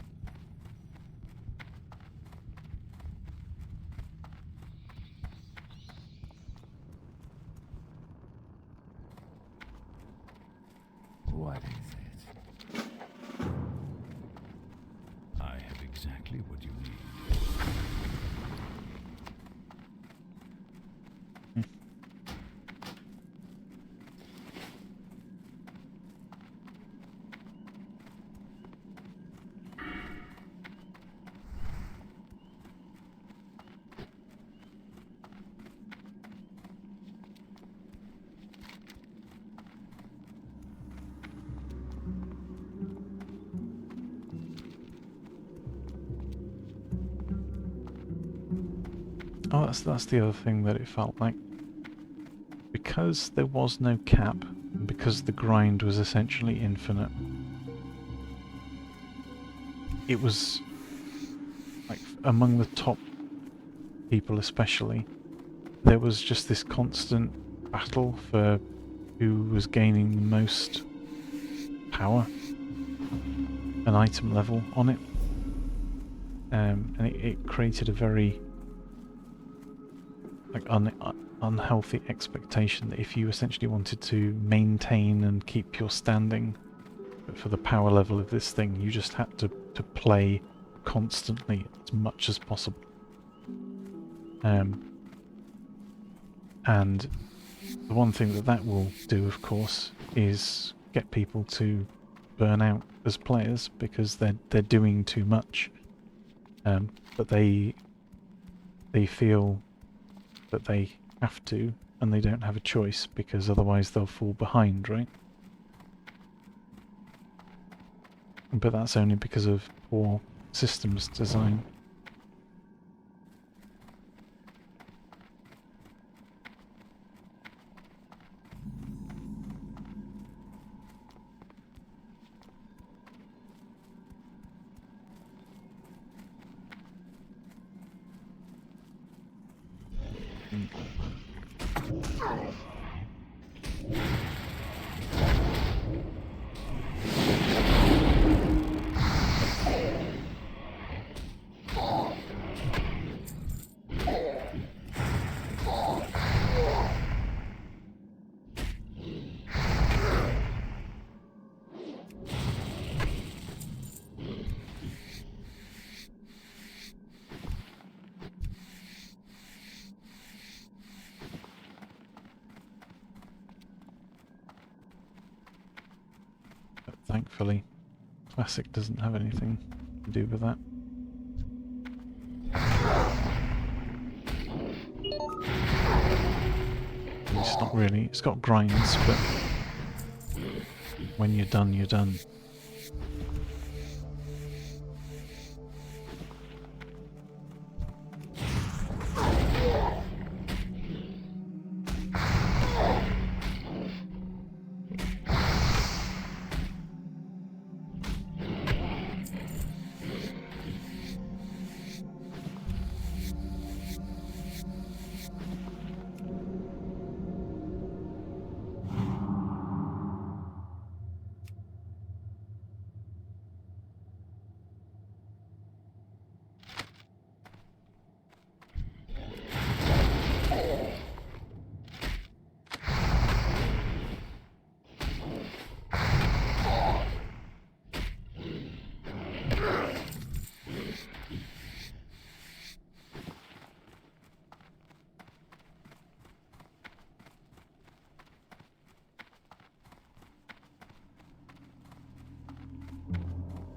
What is it? I have exactly what you need. Oh, that's the other thing that it felt like. Because there was no cap, and because the grind was essentially infinite, it was, like, among the top people especially, there was just this constant battle for who was gaining the most power and item level on it. And it created a very like unhealthy expectation that if you essentially wanted to maintain and keep your standing for the power level of this thing, you just had to play constantly as much as possible. And the one thing that will do, of course, is get people to burn out as players because they're doing too much, but they feel that they have to, and they don't have a choice because otherwise they'll fall behind, right? But that's only because of poor systems design. But thankfully, Classic doesn't have anything to do with that. It's not really, it's got grinds, but when you're done, you're done.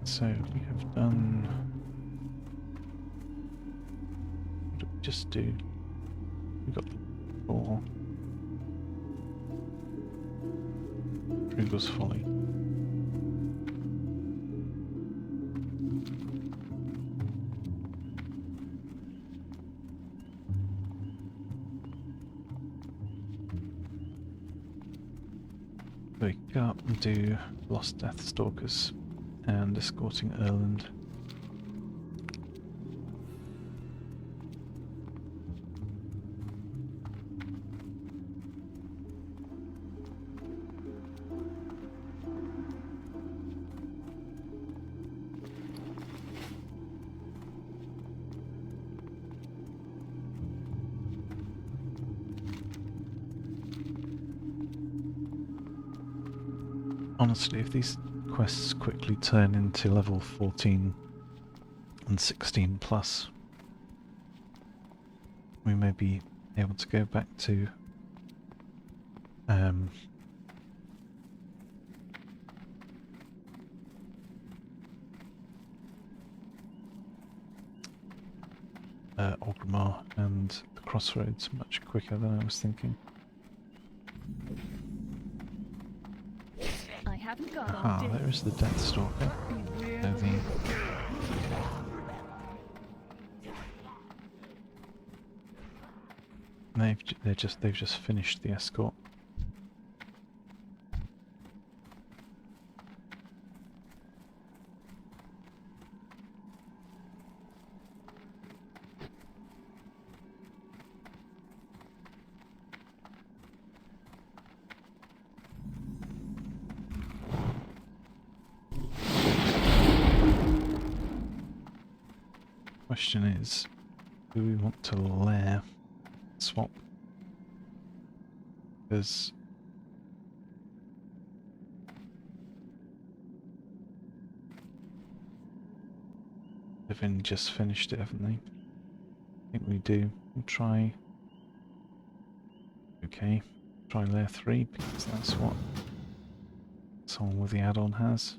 So we have done. What did we just do? We got the 4. Druid's Folly. So we can go up and do Lost Death Stalkers and escorting Erland. Honestly, if these quests quickly turn into level 14 and 16 plus, we may be able to go back to Orgrimmar and the Crossroads much quicker than I was thinking. I haven't got all Ah, day. there is the Deathstalker. So they've just finished the escort. Question is, do we want to lair swap? Because they've only just finished it, haven't they? I think we do. We'll try. Okay, try layer 3 because that's what someone with the add-on has.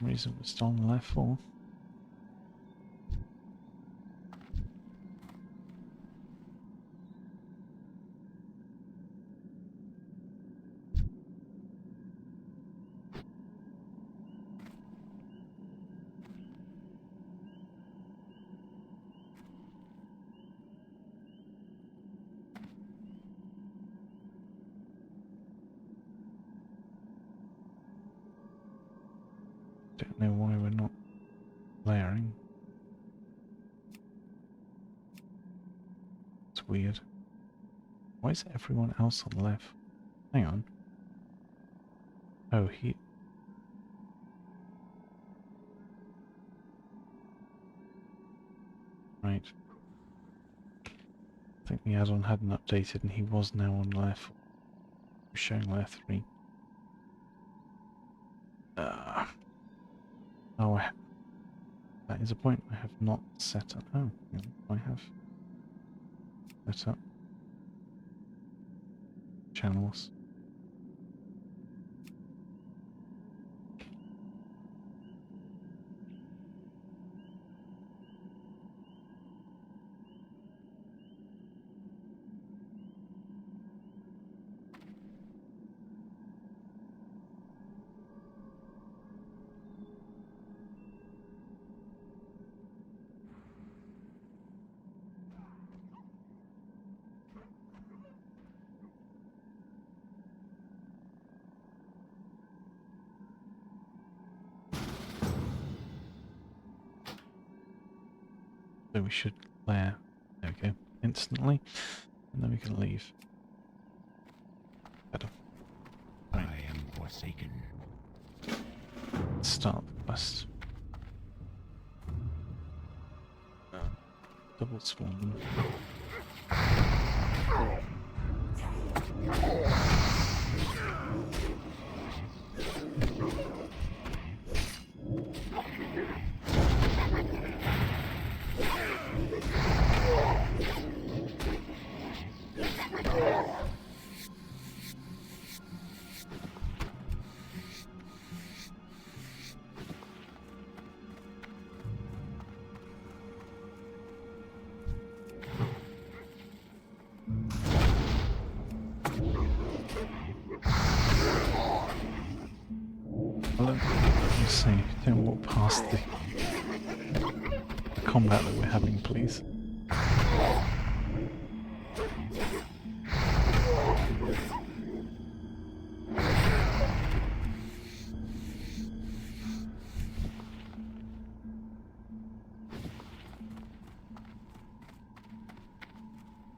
Reason we're still on the left 4. Don't know why we're not layering. It's weird. Why is everyone else on the left? Hang on. Oh, he... Right. I think the add-on hadn't updated and he was now on layer 4. Showing layer 3. Oh, that is a point I have not set up. Oh, yeah, I have set up channels. So we should layer, there we go, instantly, and then we can leave. Better. I am forsaken. Let's start the quest. Double spawn. Well, let's see. Don't walk past the combat that we're having, please.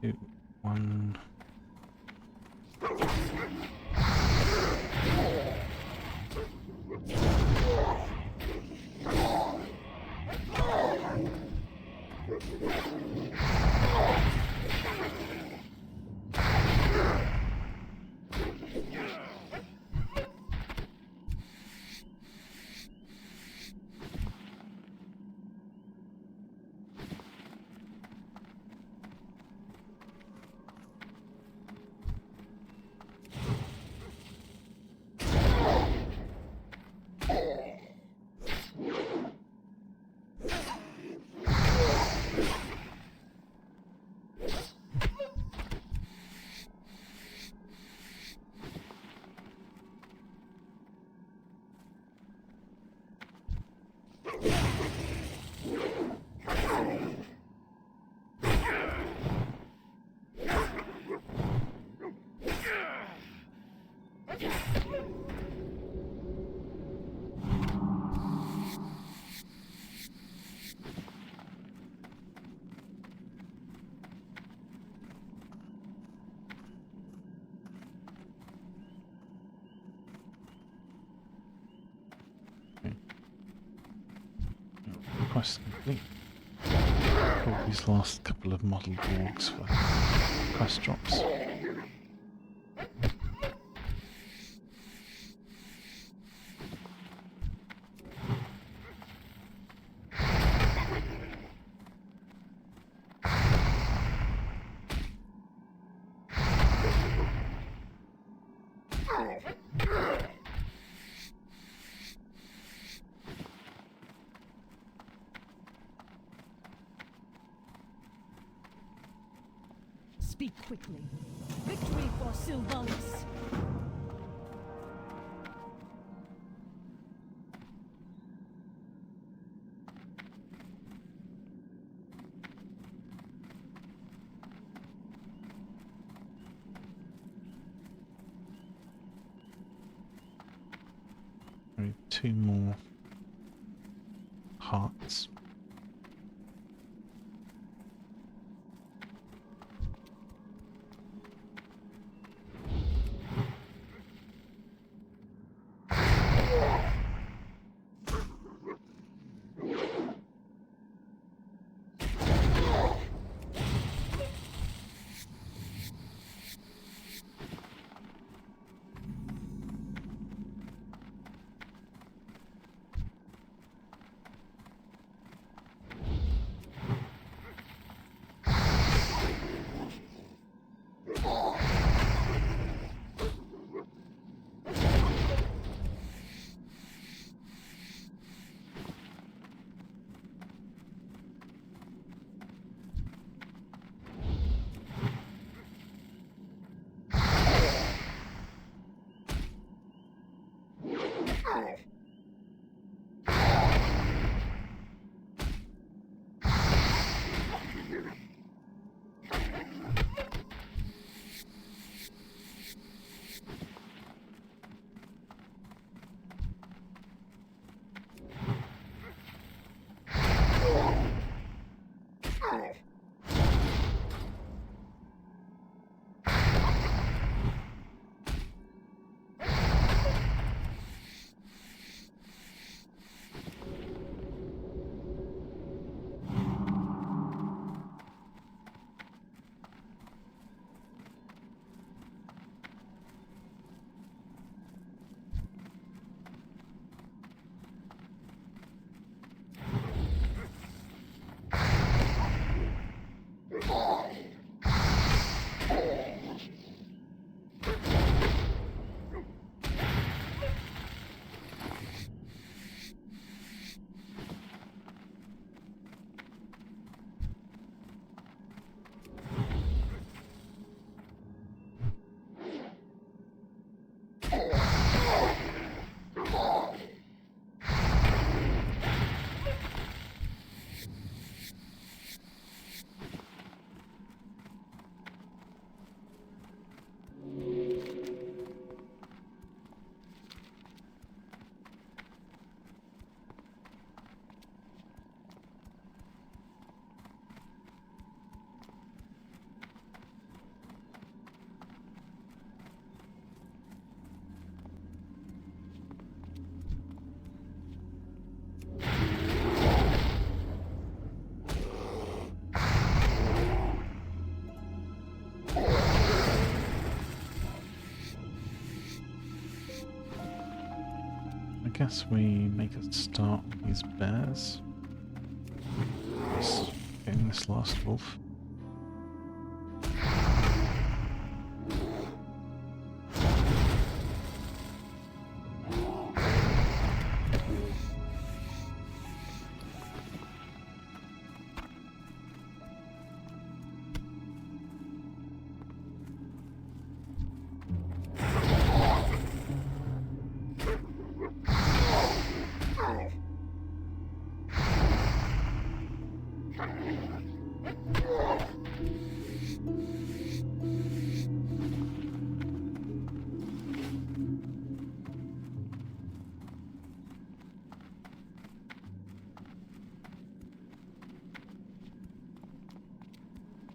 Two, one. Quest complete. Got these last couple of model wargs for quest drops. Speak quickly. Victory for Sylvanas! Two more hearts. I guess we make a start with these bears. Just getting this last wolf.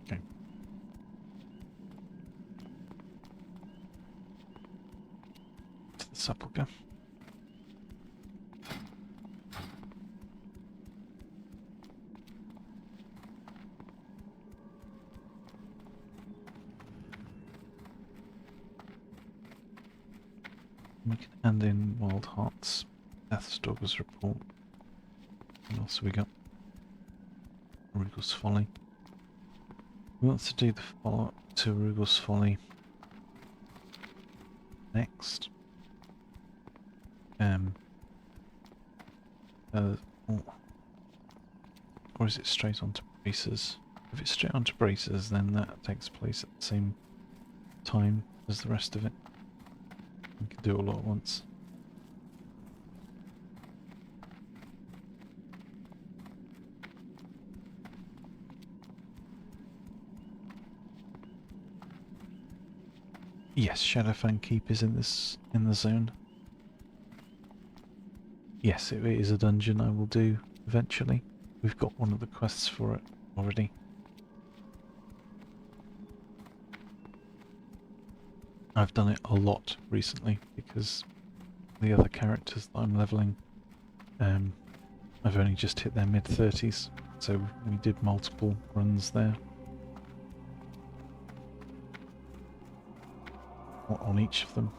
Okay. To the sepulchre. We can hand in Wild Heart's Deathstalker's report. What else have we got? Rugel's Folly. We want to do the follow-up to Rugel's Folly next. Or is it straight onto Bracers? If it's straight onto Bracers, then that takes place at the same time as the rest of it. We can do it all at once. Yes, Shadowfang Keep is in the zone. Yes, it is a dungeon I will do eventually. We've got one of the quests for it already. I've done it a lot recently because the other characters that I'm leveling, I've only just hit their mid-30s, so we did multiple runs there. On each of them.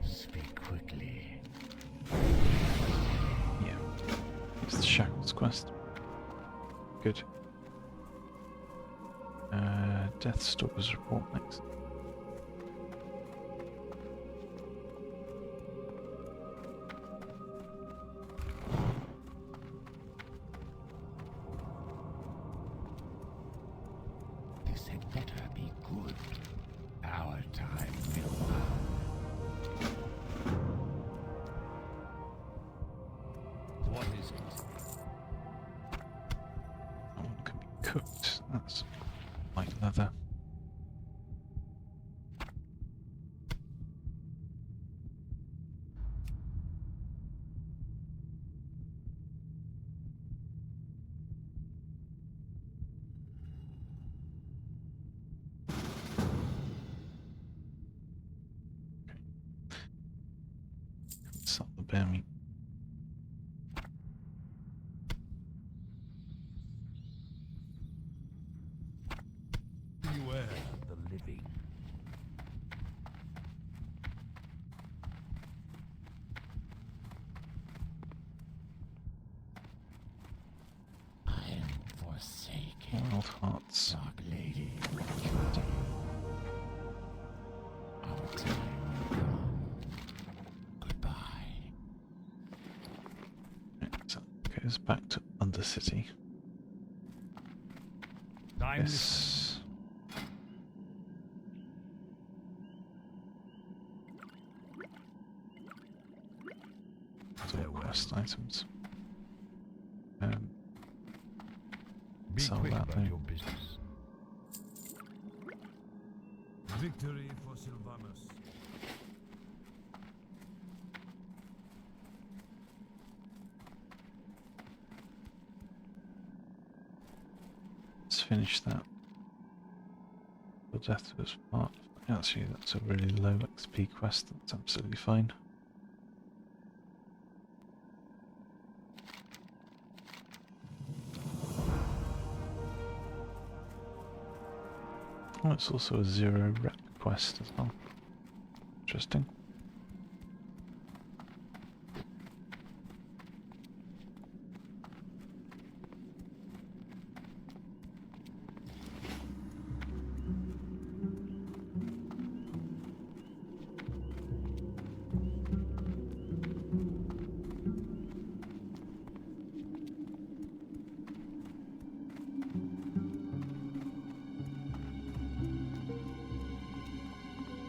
Speak quickly. Yeah. It's the Shackles quest. Good. Deathstalker's report next. This had better be good. Our time will come. What is it? That one can be cooked. That's light leather. Sell the bear meat. Beware the living. I am forsaken. Wild Hearts. Dark Lady. Our time will come. Goodbye. Right, so it goes back to Undercity. I'm Yes. quest items. Be Sell quick that about though. your business. Victory for Sylvanas. Let's finish that. The death was part. Actually, that's a really low XP quest. That's absolutely fine. Oh, it's also a 0 rep quest as well. Interesting.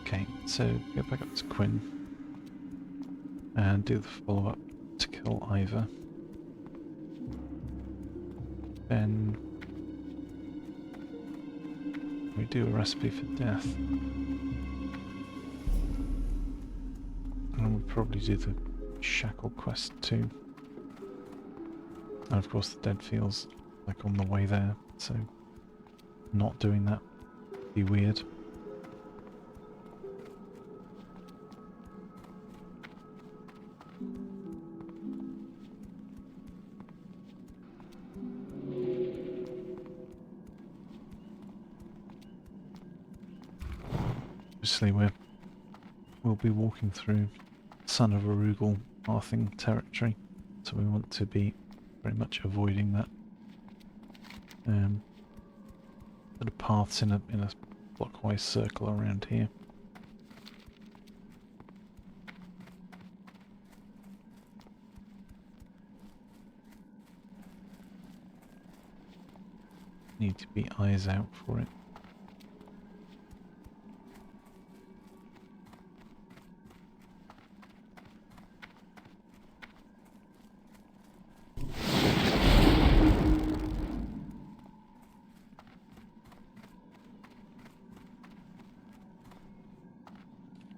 Okay, so go back up to Quinn and do the follow-up to kill Ivor. Then we do a recipe for death. And we'll probably do the shackle quest too. And of course the dead feels like on the way there, so not doing that would be weird. Obviously we'll be walking through Son of Arugal Arthing territory, so we want to be very much avoiding that. Sort of paths in a clockwise circle around here. Need to be eyes out for it.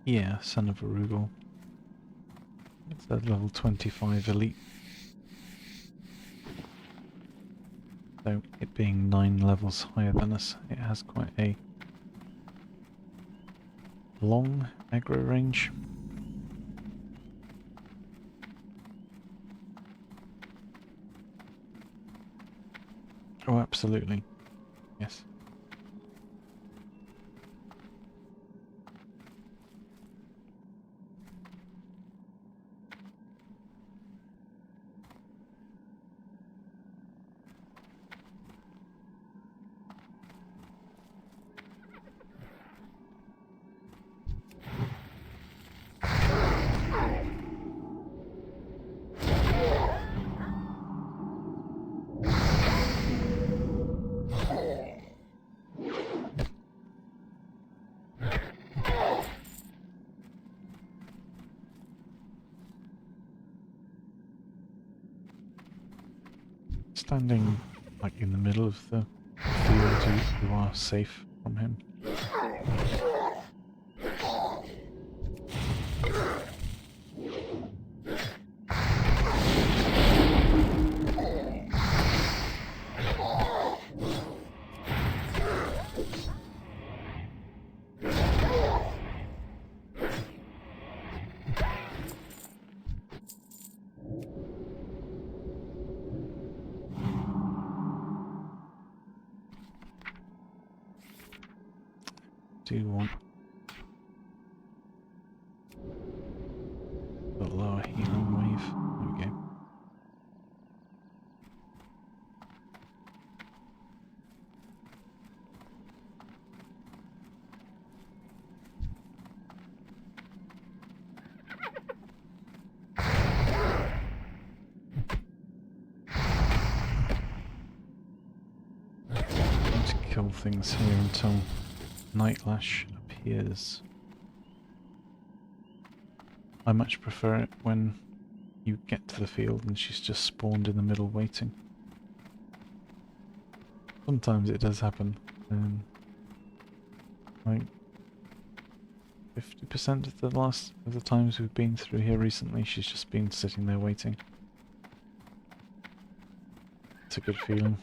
Yeah, Son of Arugal. It's a level 25 elite. So it being 9 levels higher than us, it has quite a long aggro range. Oh, absolutely. Yes. Standing like in the middle of the field, you are safe from him. Do you want the lower healing wave? There we go. Need to kill things here until Nightlash appears. I much prefer it when you get to the field and she's just spawned in the middle waiting. Sometimes it does happen. Like 50% of the times we've been through here recently, she's just been sitting there waiting. It's a good feeling.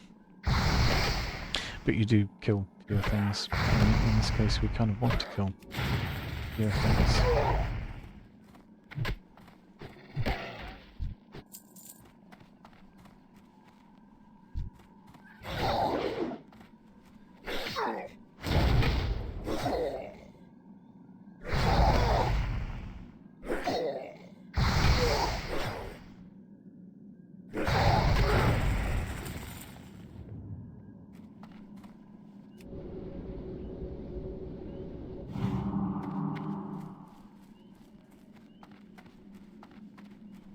But you do kill fewer things. And in this case, we kind of want to kill fewer things.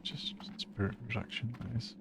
Just spirit reduction, that is.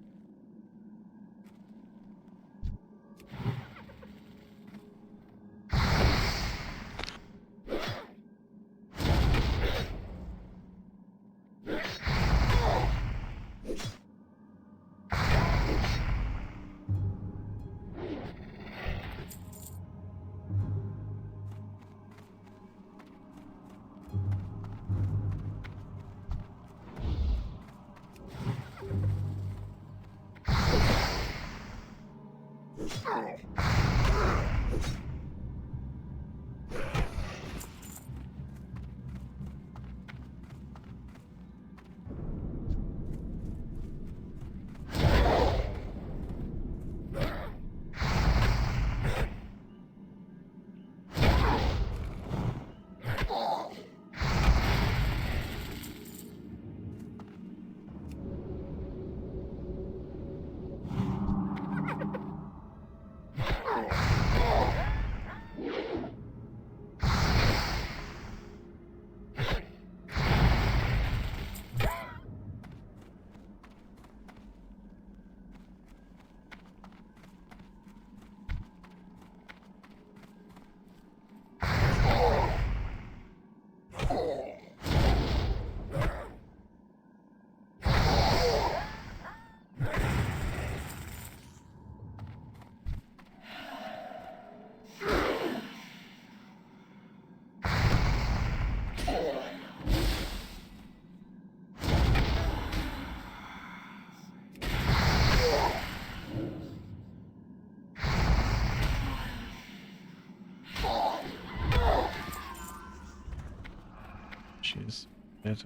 She's dead.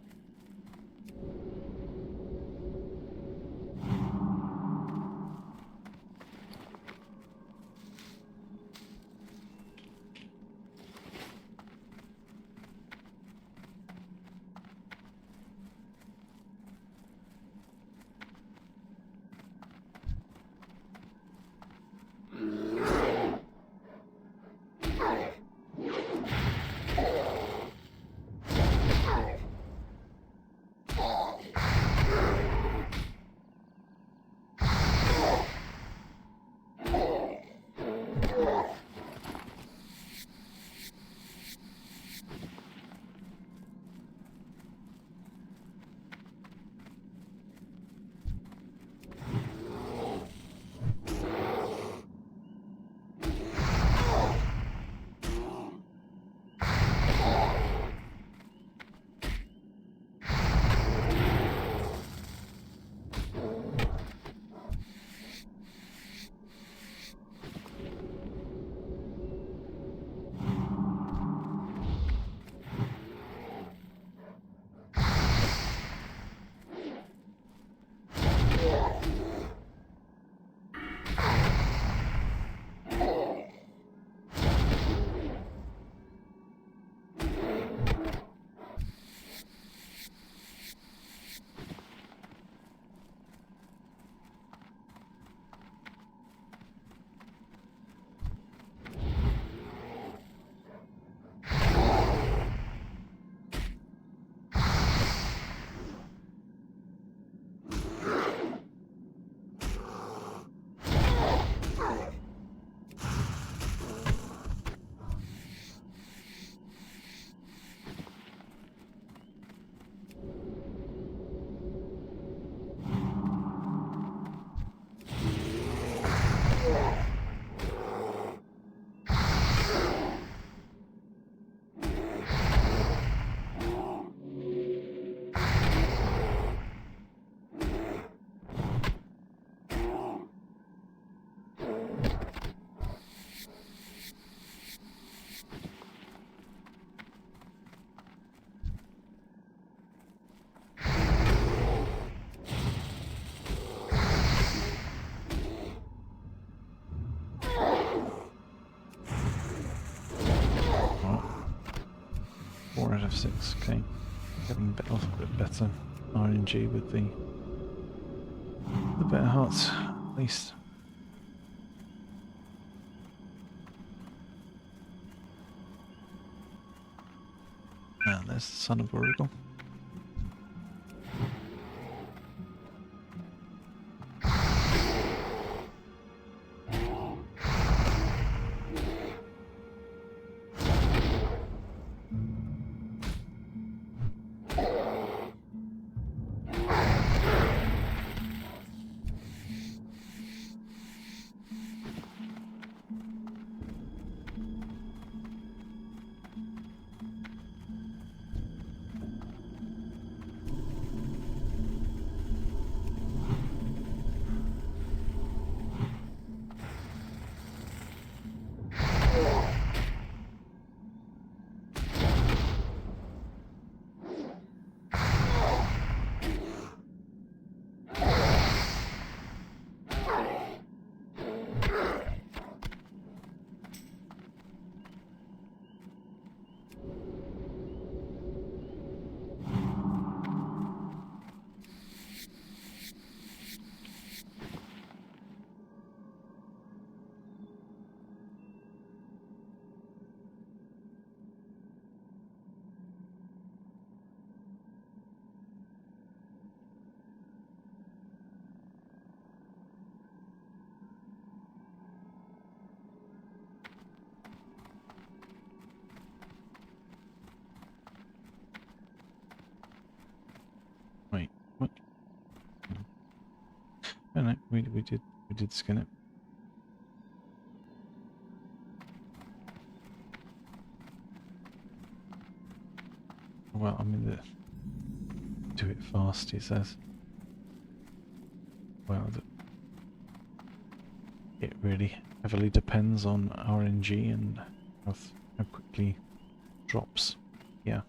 4 out of 6, okay. Getting a little bit better RNG with the better hearts, at least. Ah, there's the son of Warrigal. Wait, what? Oh no, we did skin it. Well, I mean, do it fast, he says. Well, it really heavily depends on RNG and how quickly drops. Yeah.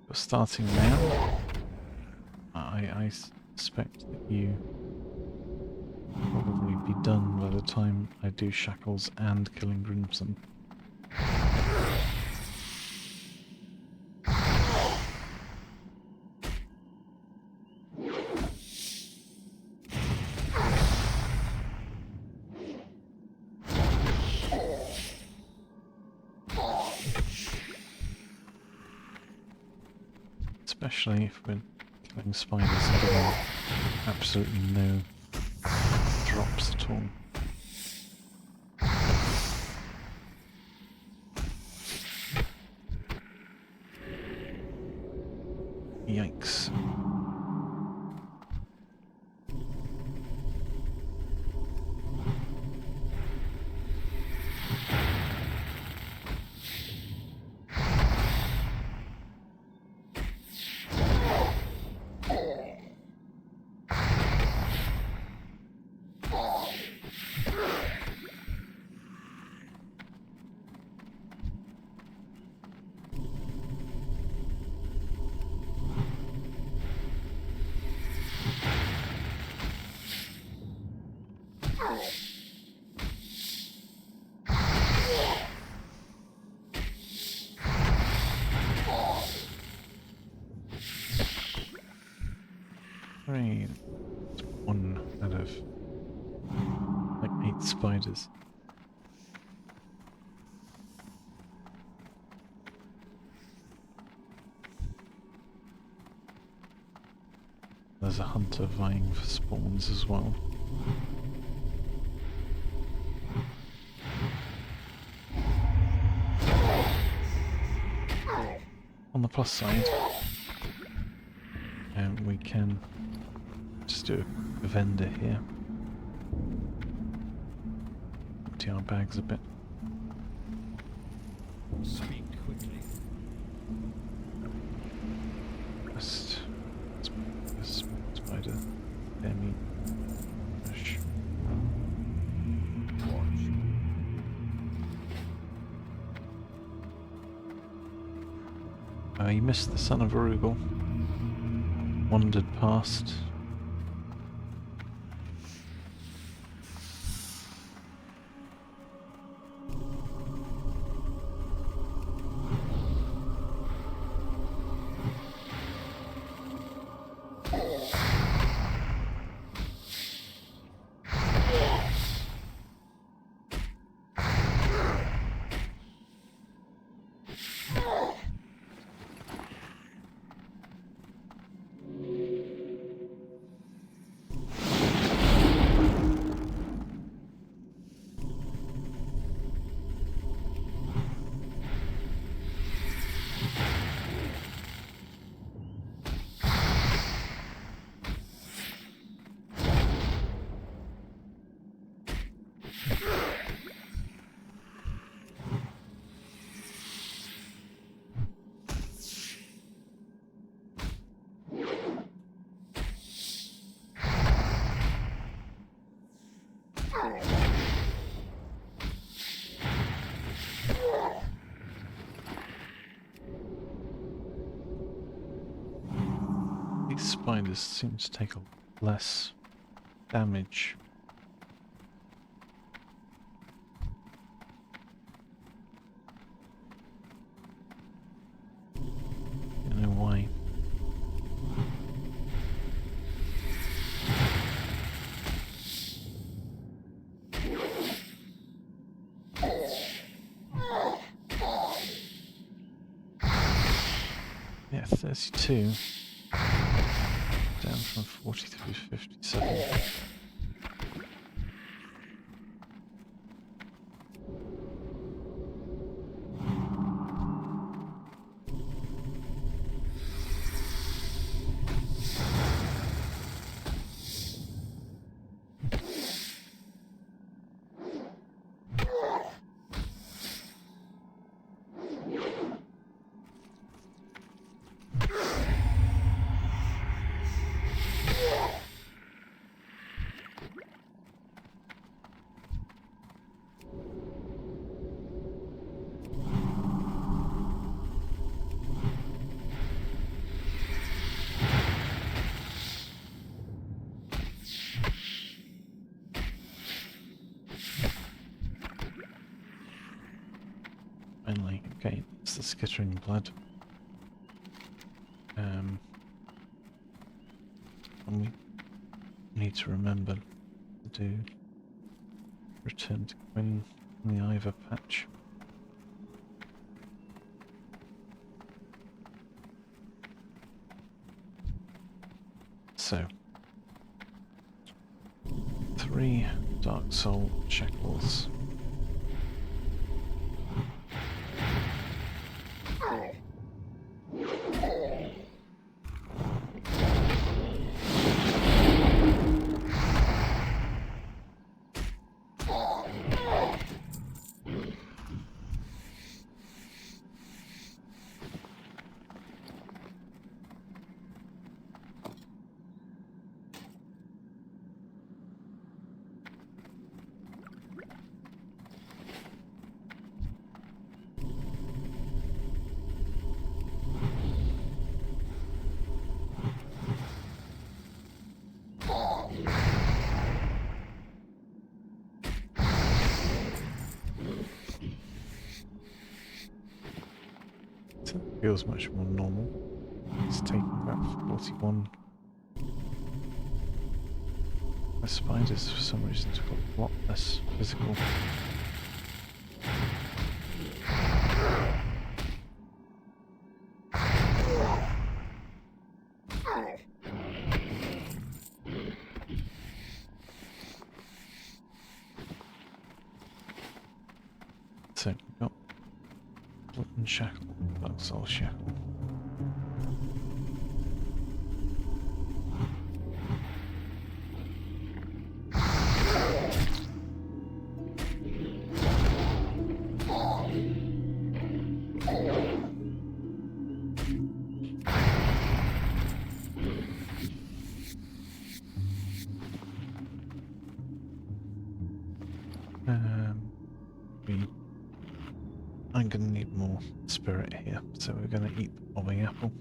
You're starting now. I suspect that you will probably be done by the time I do Shackles and Killing Grimson. Especially if we're killing spiders and getting absolutely no drops at all. Yikes. Right. 1 out of like 8 spiders. There's a hunter vying for spawns as well. On the plus side, And we can just do a vendor here. Empty our bags a bit. Speak quickly. Just this spider. Demi. Push. You missed the son of Arugel. Wandered past. These spiders seem to take less damage. Don't know why. Yeah, 32. Down from 43 to 57. Finally, okay, it's the skittering blood. And we need to remember to do return to Quinn in the Ivor patch. So 3 Dark Soul Shackles. Feels much more normal. It's taking about 41. The spiders, for some reason, have got a lot less physical. So we've got Blood and Shackle, Dark Soul Shackle. here, so we're going to eat the bombing apple.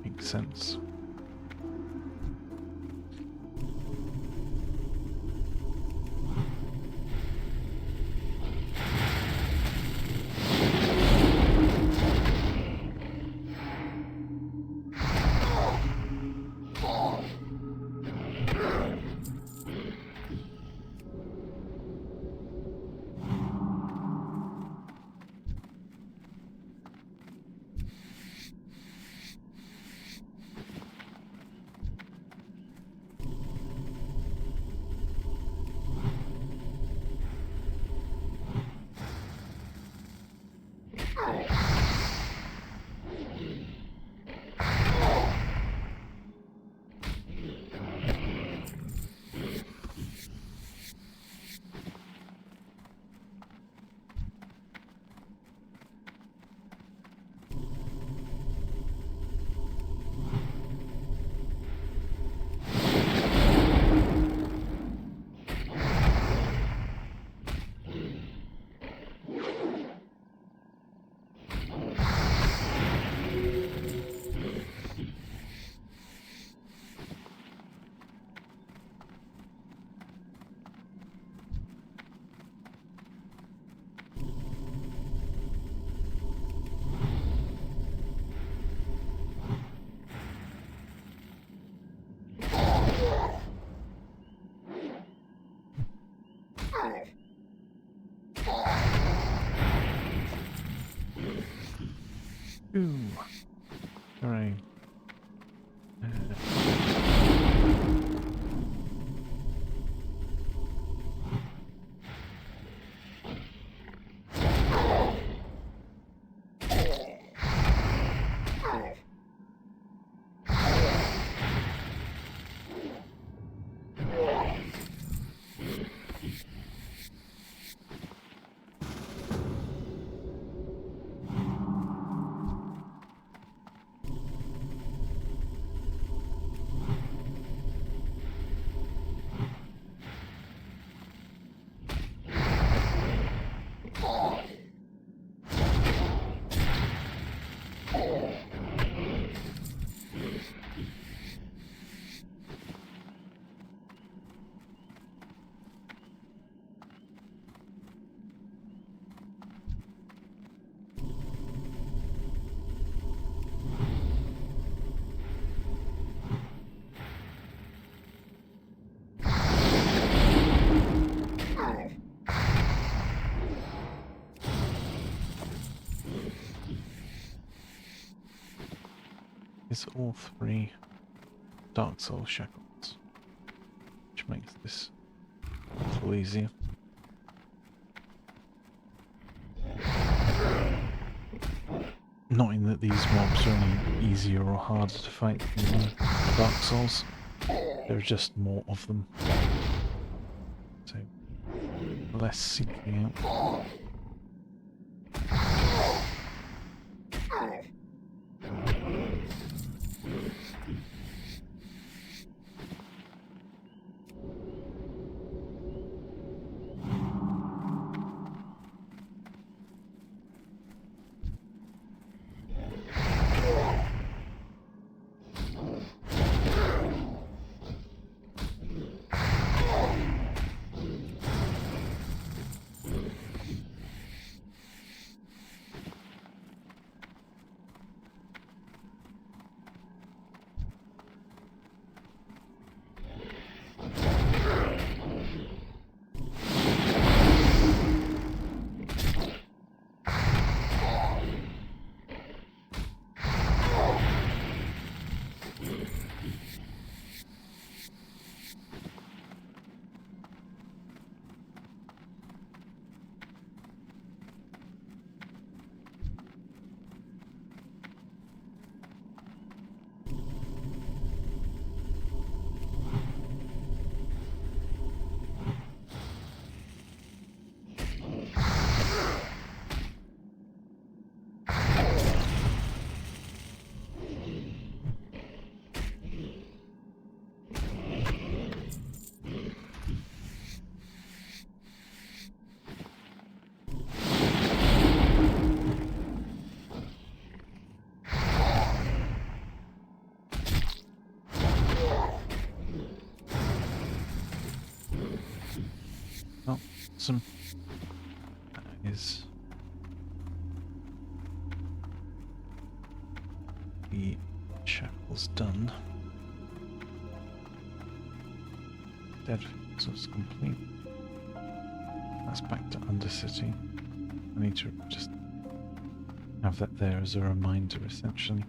Makes sense. Ooh. Hooray. It's all 3 Dark Soul shackles, which makes this a little easier. Not in that these mobs are any easier or harder to fight than Dark Souls, there are just more of them, so less seeking out. Awesome. That is the shackles done. Dead is complete. That's back to Undercity. I need to just have that there as a reminder, essentially.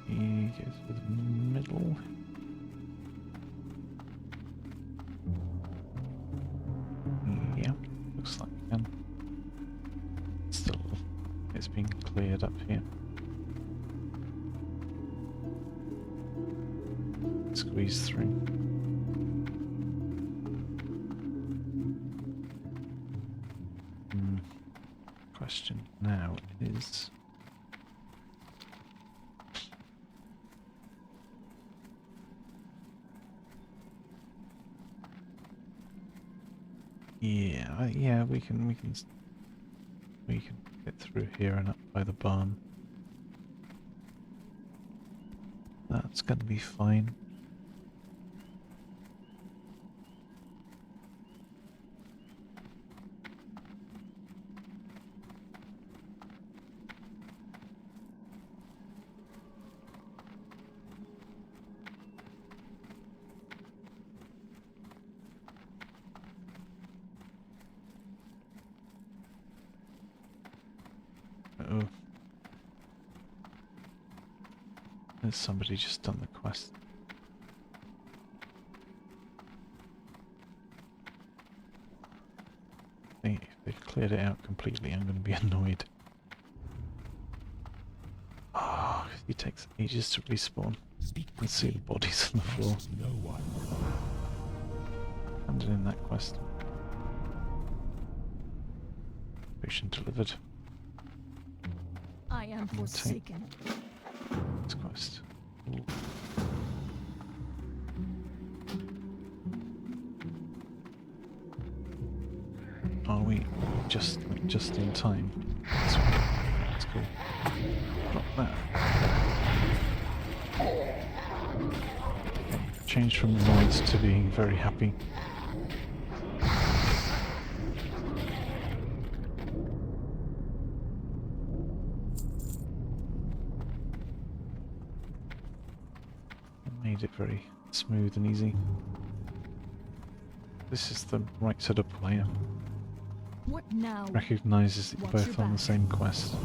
He goes for the middle. Yeah, looks like we can. Still, it's being cleared up here. Squeeze through. Question now is... yeah, we can get through here and up by the barn. That's gonna be fine. Uh-oh. Has somebody just done the quest? I think if they've cleared it out completely, I'm going to be annoyed. Ah, oh, it takes ages to respawn. Let's see the bodies on the floor. No one. Handed in that quest. Patient delivered. I am forsaken. This quest. Ooh. Are we just in time? That's cool. Drop that. Okay. Changed from annoyed to being very happy. Made it very smooth and easy. This is the right sort of player. What now? Recognizes that you're Watch both your on the back. same quest.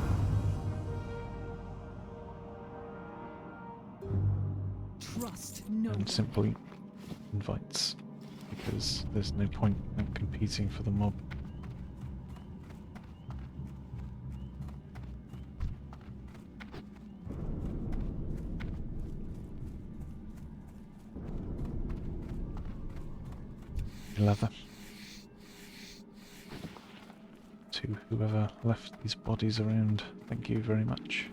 Trust no And one. simply invites. Because there's no point in competing for the mob. Leather. To whoever left these bodies around, thank you very much.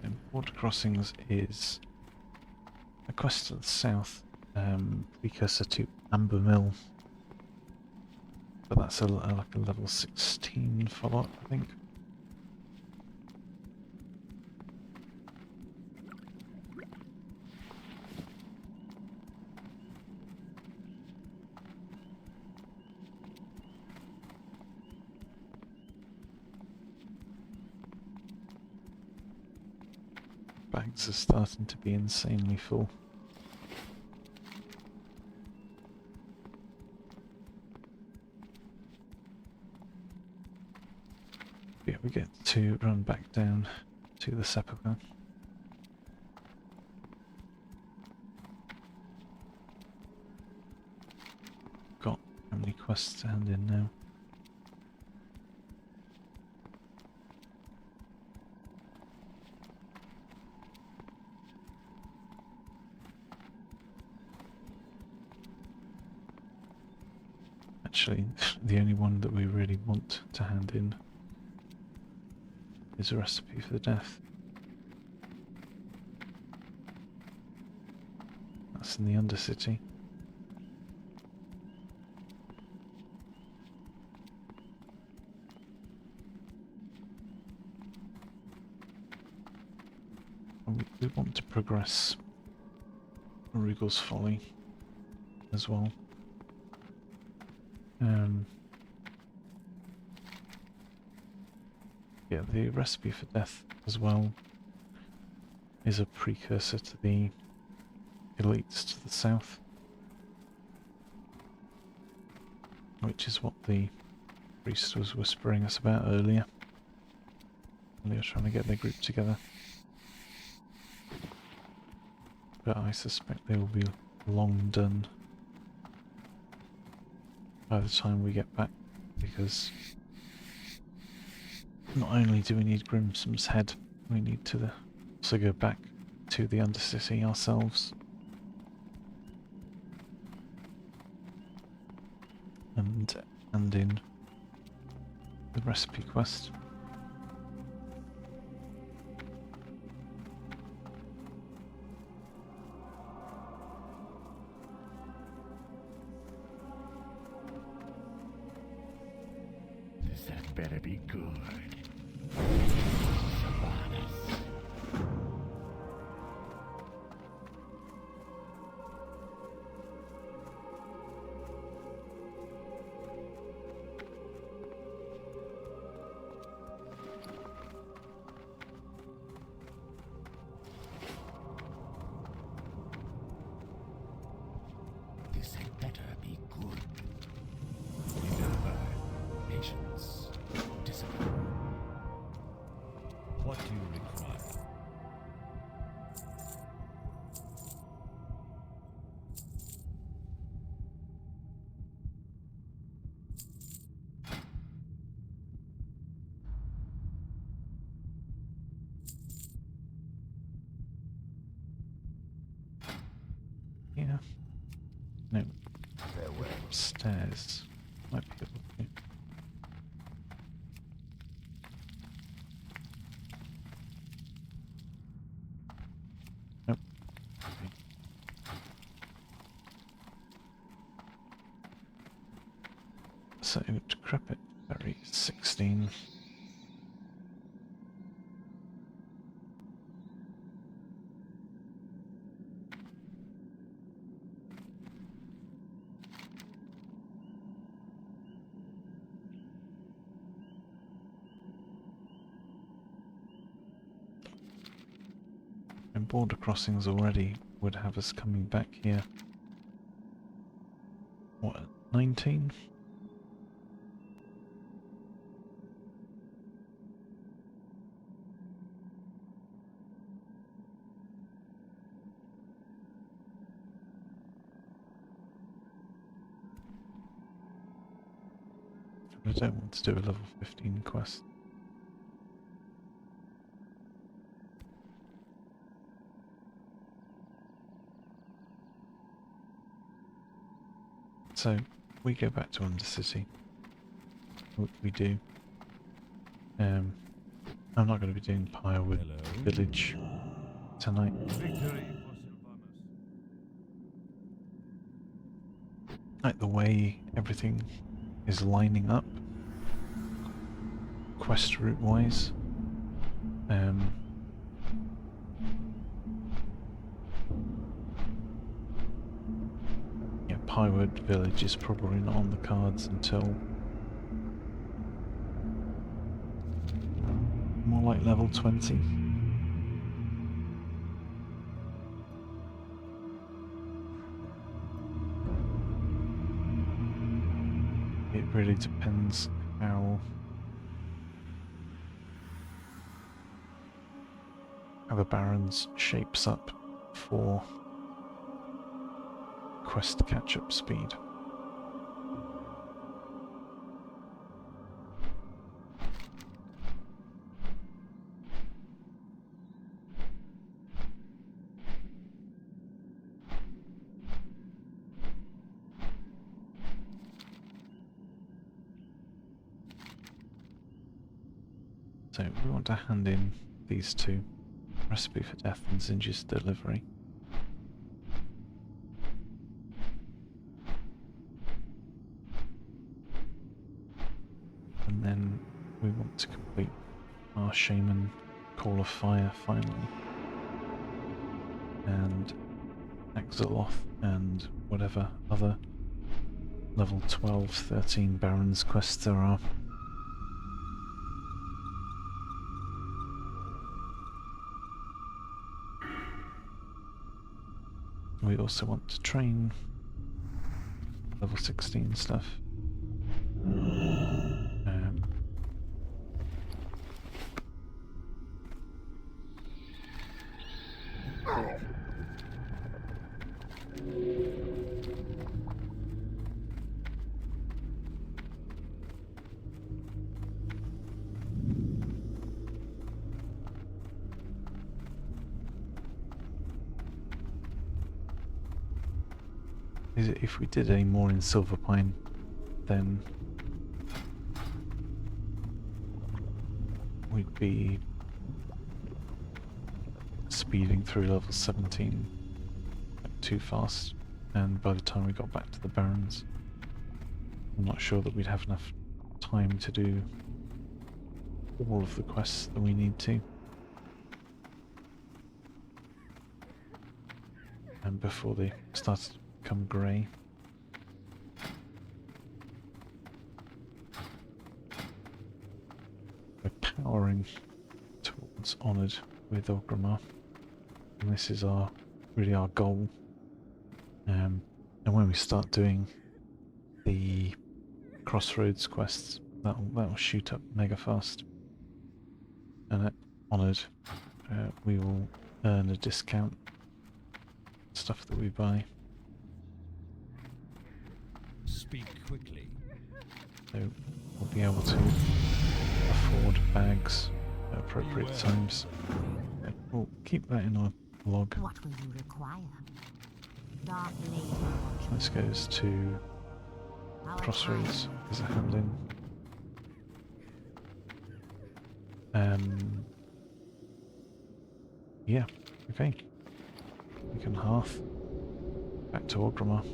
And Border Crossings is a quest to the south. Precursor to Amber Mill, but that's like a level 16 follow-up, I think. Bags are starting to be insanely full. Yeah, we get to run back down to the sepulchre. Got how many quests to hand in now? actually, the only one that we really want to hand in is a recipe for death. That's in the Undercity. And we want to progress Rugel's Folly as well. Yeah, the recipe for death as well is a precursor to the elites to the south, which is what the priest was whispering us about earlier. They were trying to get their group together. But I suspect they will be long done by the time we get back, because not only do we need Grimsom's head, we need to also go back to the Undercity ourselves and in the recipe quest. That better be good. This had better be good. Remember, patience, discipline. What do you require? Yeah. No. Upstairs. Might be able to. Nope. Okay. So, Decrepit Berry 16. And border crossings already would have us coming back here. What, 19? I don't want to do a level 15 quest. So, we go back to Undercity. We do. I'm not going to be doing Pyrewood Village tonight. Like the way everything is lining up, quest route wise. Yeah, Pyrewood Village is probably not on the cards until more like level 20. It really depends how the Barrens shapes up for quest catch-up speed. So we want to hand in these two. Recipe for Death and Zinja's Delivery. And then we want to complete our Shaman Call of Fire finally. And Axeloth and whatever other level 12, 13 Barons quests there are. We also want to train level 16 stuff. If we did any more in Silverpine, then we'd be speeding through level 17 too fast, and by the time we got back to the Barrens, I'm not sure that we'd have enough time to do all of the quests that we need to. And before they start to become grey. We're powering towards Honoured with Orgrimmar, and this is really our goal. And when we start doing the Crossroads quests, that'll shoot up mega fast. And at Honoured, we will earn a discount on stuff that we buy. Speak quickly. So we'll be able to afford bags at appropriate times. Yeah, we'll keep that in our log. What will you require? Dark Lady. This goes to Crossroads as a hand-in. Yeah, okay. We can half back to Orgrimmar.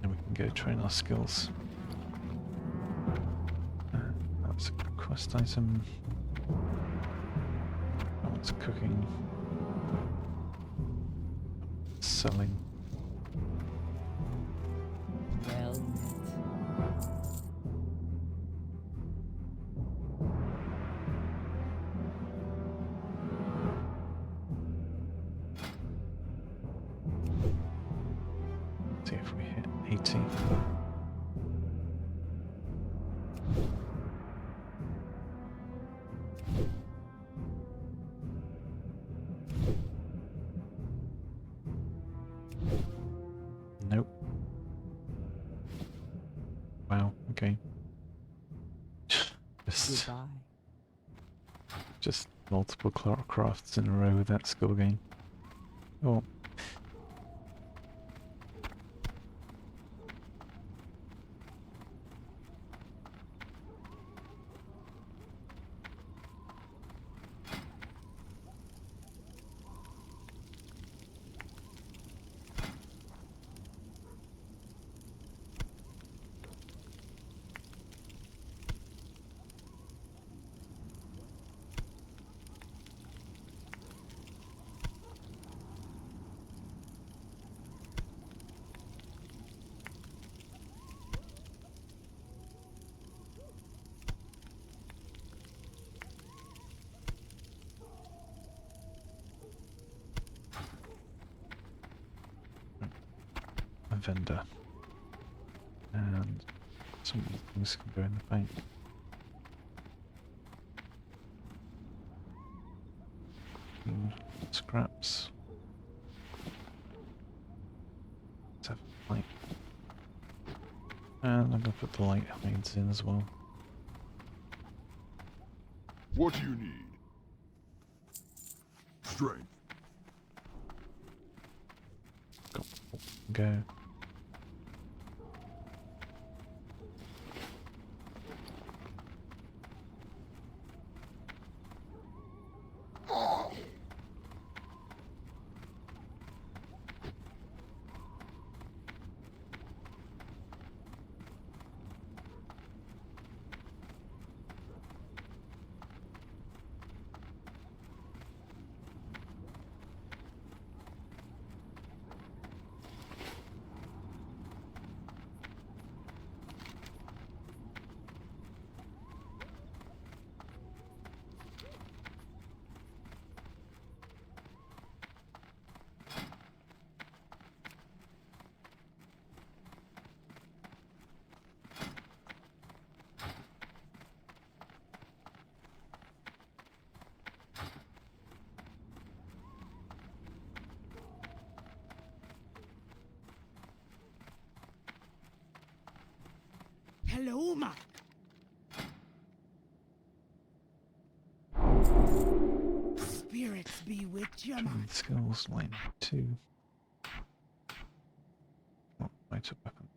And we can go train our skills. That's a quest item. That one's cooking. Selling. Well See if we hit 80. Nope. Wow, okay. Goodbye. Just multiple crafts in a row with that skill gain. Oh. A vendor. And some of the things can go in the bank. Scraps. Let's have a light. And I'm going to put the light hides in as well. What do you need? Strength. Go. Hello, ma. Spirits be with you, ma. Trade skills line 2. Not quite a weapon.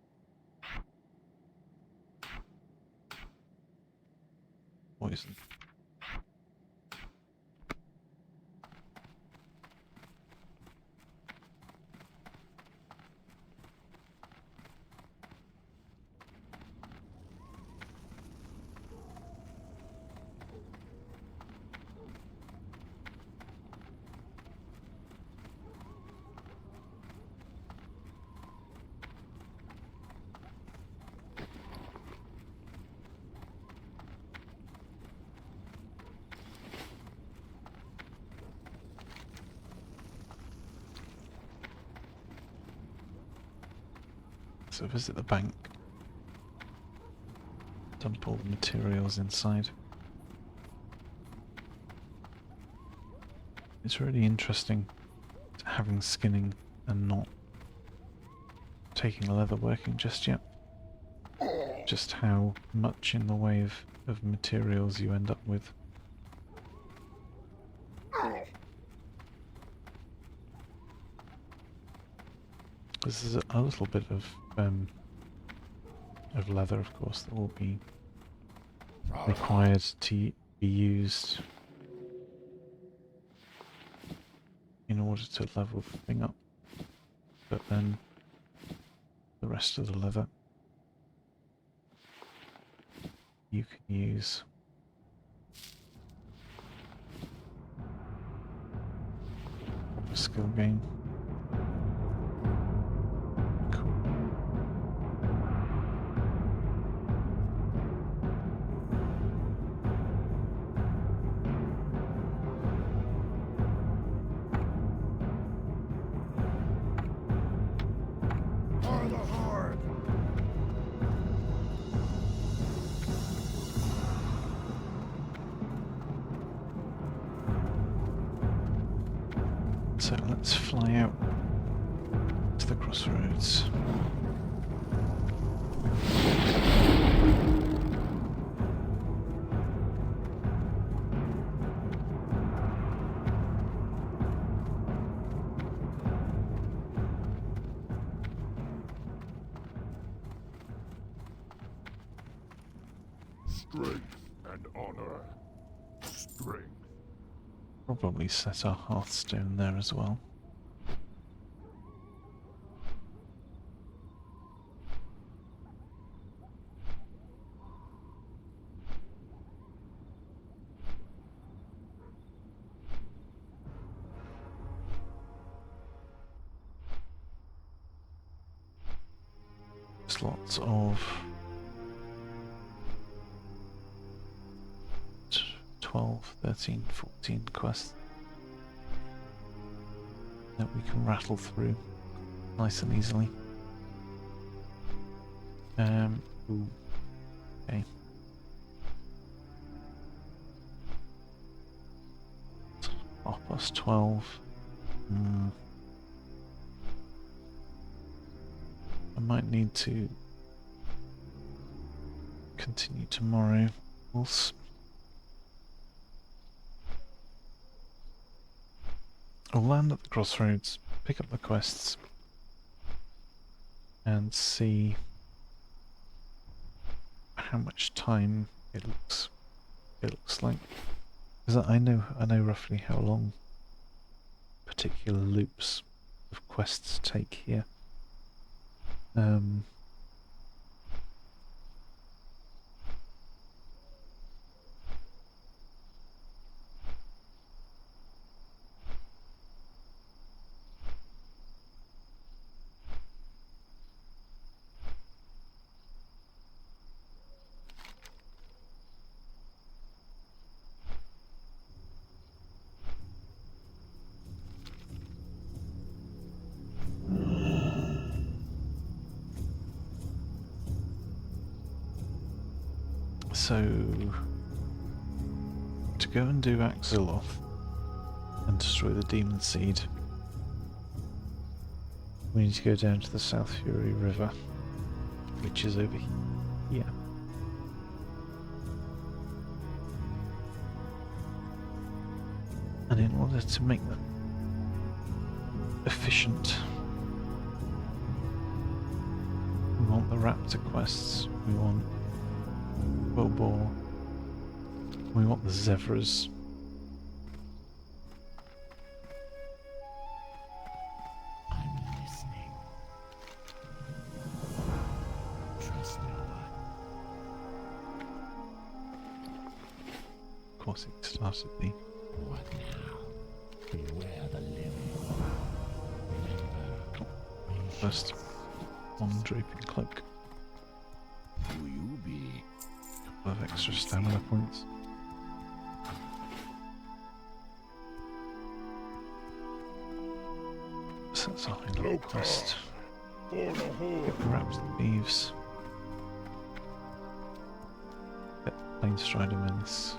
Poison. So visit the bank. Dump all the materials inside. It's really interesting having skinning and not taking leather working just yet. Just how much in the way of materials you end up with. This is a little bit of leather, of course, that will be required to be used in order to level the thing up. But then the rest of the leather you can use for skill gain. So let's fly out to the crossroads. Strength and honor. Strength. Probably set our hearthstone there as well. There's lots of 12, 13, 14 quests that we can rattle through nice and easily. Ooh, okay. +12. I might need to continue tomorrow. I'll land at the crossroads, pick up the quests, and see how much time it looks like. Because I know roughly how long particular loops of quests take here. So, to go and do Axeloth and destroy the Demon Seed, we need to go down to the South Fury River, which is over here. And in order to make that efficient, we want the Raptor quests, we want Boar, we want the Zevras. I'm listening. Trust no one. Of course it started the... What now? Beware the limb. Remember, First one drooping cloak. who you be. Couple of extra stamina points. So that's our final Look, quest. For the whole. Get the Raps and Thieves. Get the Plane Strider Menace.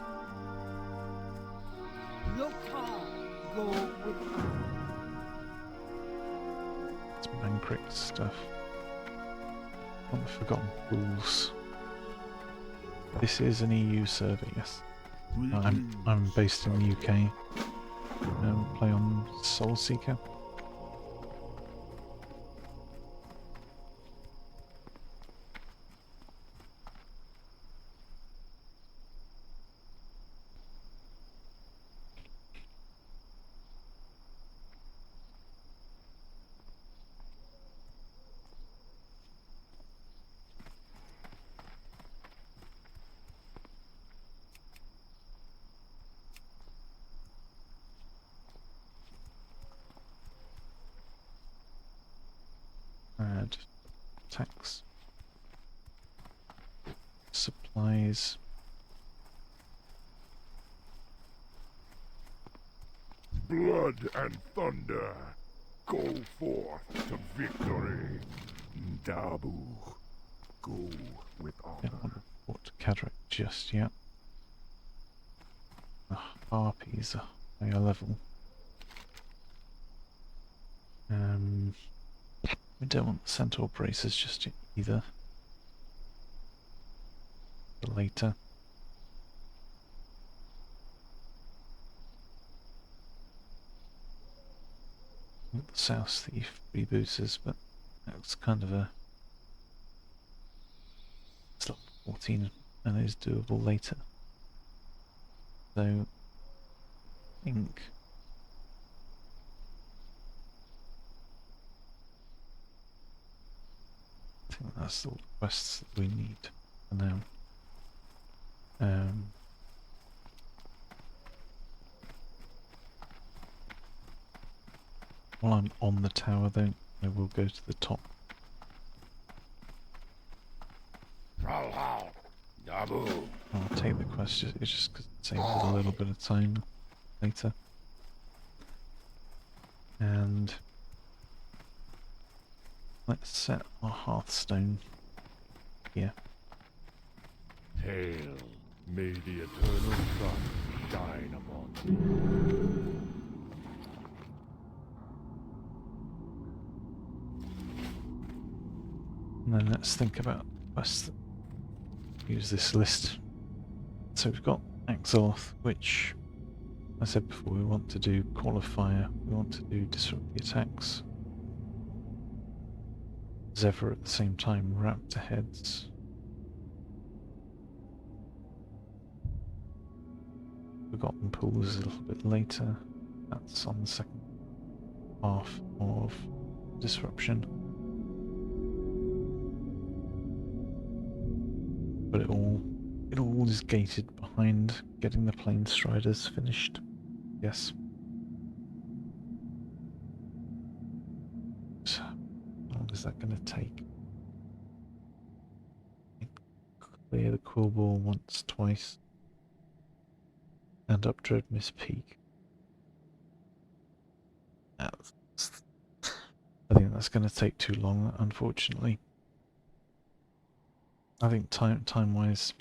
Look hard, go with honor. Some Mankrik stuff. On the Forgotten Fools. This is an EU server, yes. I'm based in the UK. Play on Soulseeker. Add tax, supplies, Blood and thunder. Go forth to victory. Dabu. Go with don't honor. want to report to Cadric just yet. The Harpies are higher level. We don't want the Centaur Bracers just yet either. For later. Want the South Thief rebooters, but that's kind of a... It's level 14 and is doable later. So, I think that's all the quests that we need for now. While I'm on the tower though, I will go to the top. Dabu. I'll take the quest, it's just because it saves a little bit of time later. And let's set our Hearthstone here. Hail. May the eternal sun shine upon you. And then let's think about quests that use this list. So we've got Axeloth, which I said before, we want to do Call of Fire, we want to do Disrupt the Attacks. Zephyr at the same time, Raptor Heads. Forgotten Pools is a little bit later. That's on the second half of Disruption. But it all is gated behind getting the Plane Striders finished. Yes. So, how long is that going to take? Clear the Quill Ball once, twice. And up Dread Miss Peak. I think that's going to take too long, unfortunately. I think time-wise,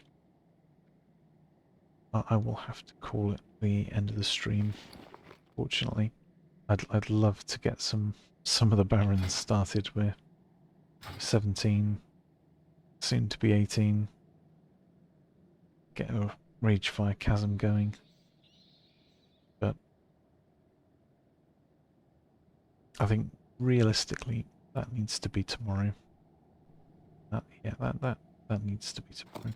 I will have to call it the end of the stream. Fortunately, I'd love to get some of the barons started. We're 17, soon to be 18. Get a Ragefire Chasm going. But I think realistically that needs to be tomorrow. That needs to be tomorrow.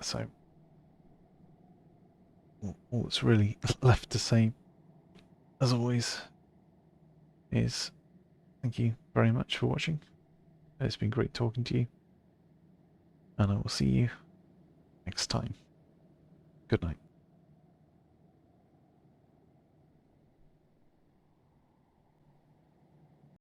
So all that's really left to say, as always, is thank you very much for watching. It's been great talking to you, and I will see you next time. Good night.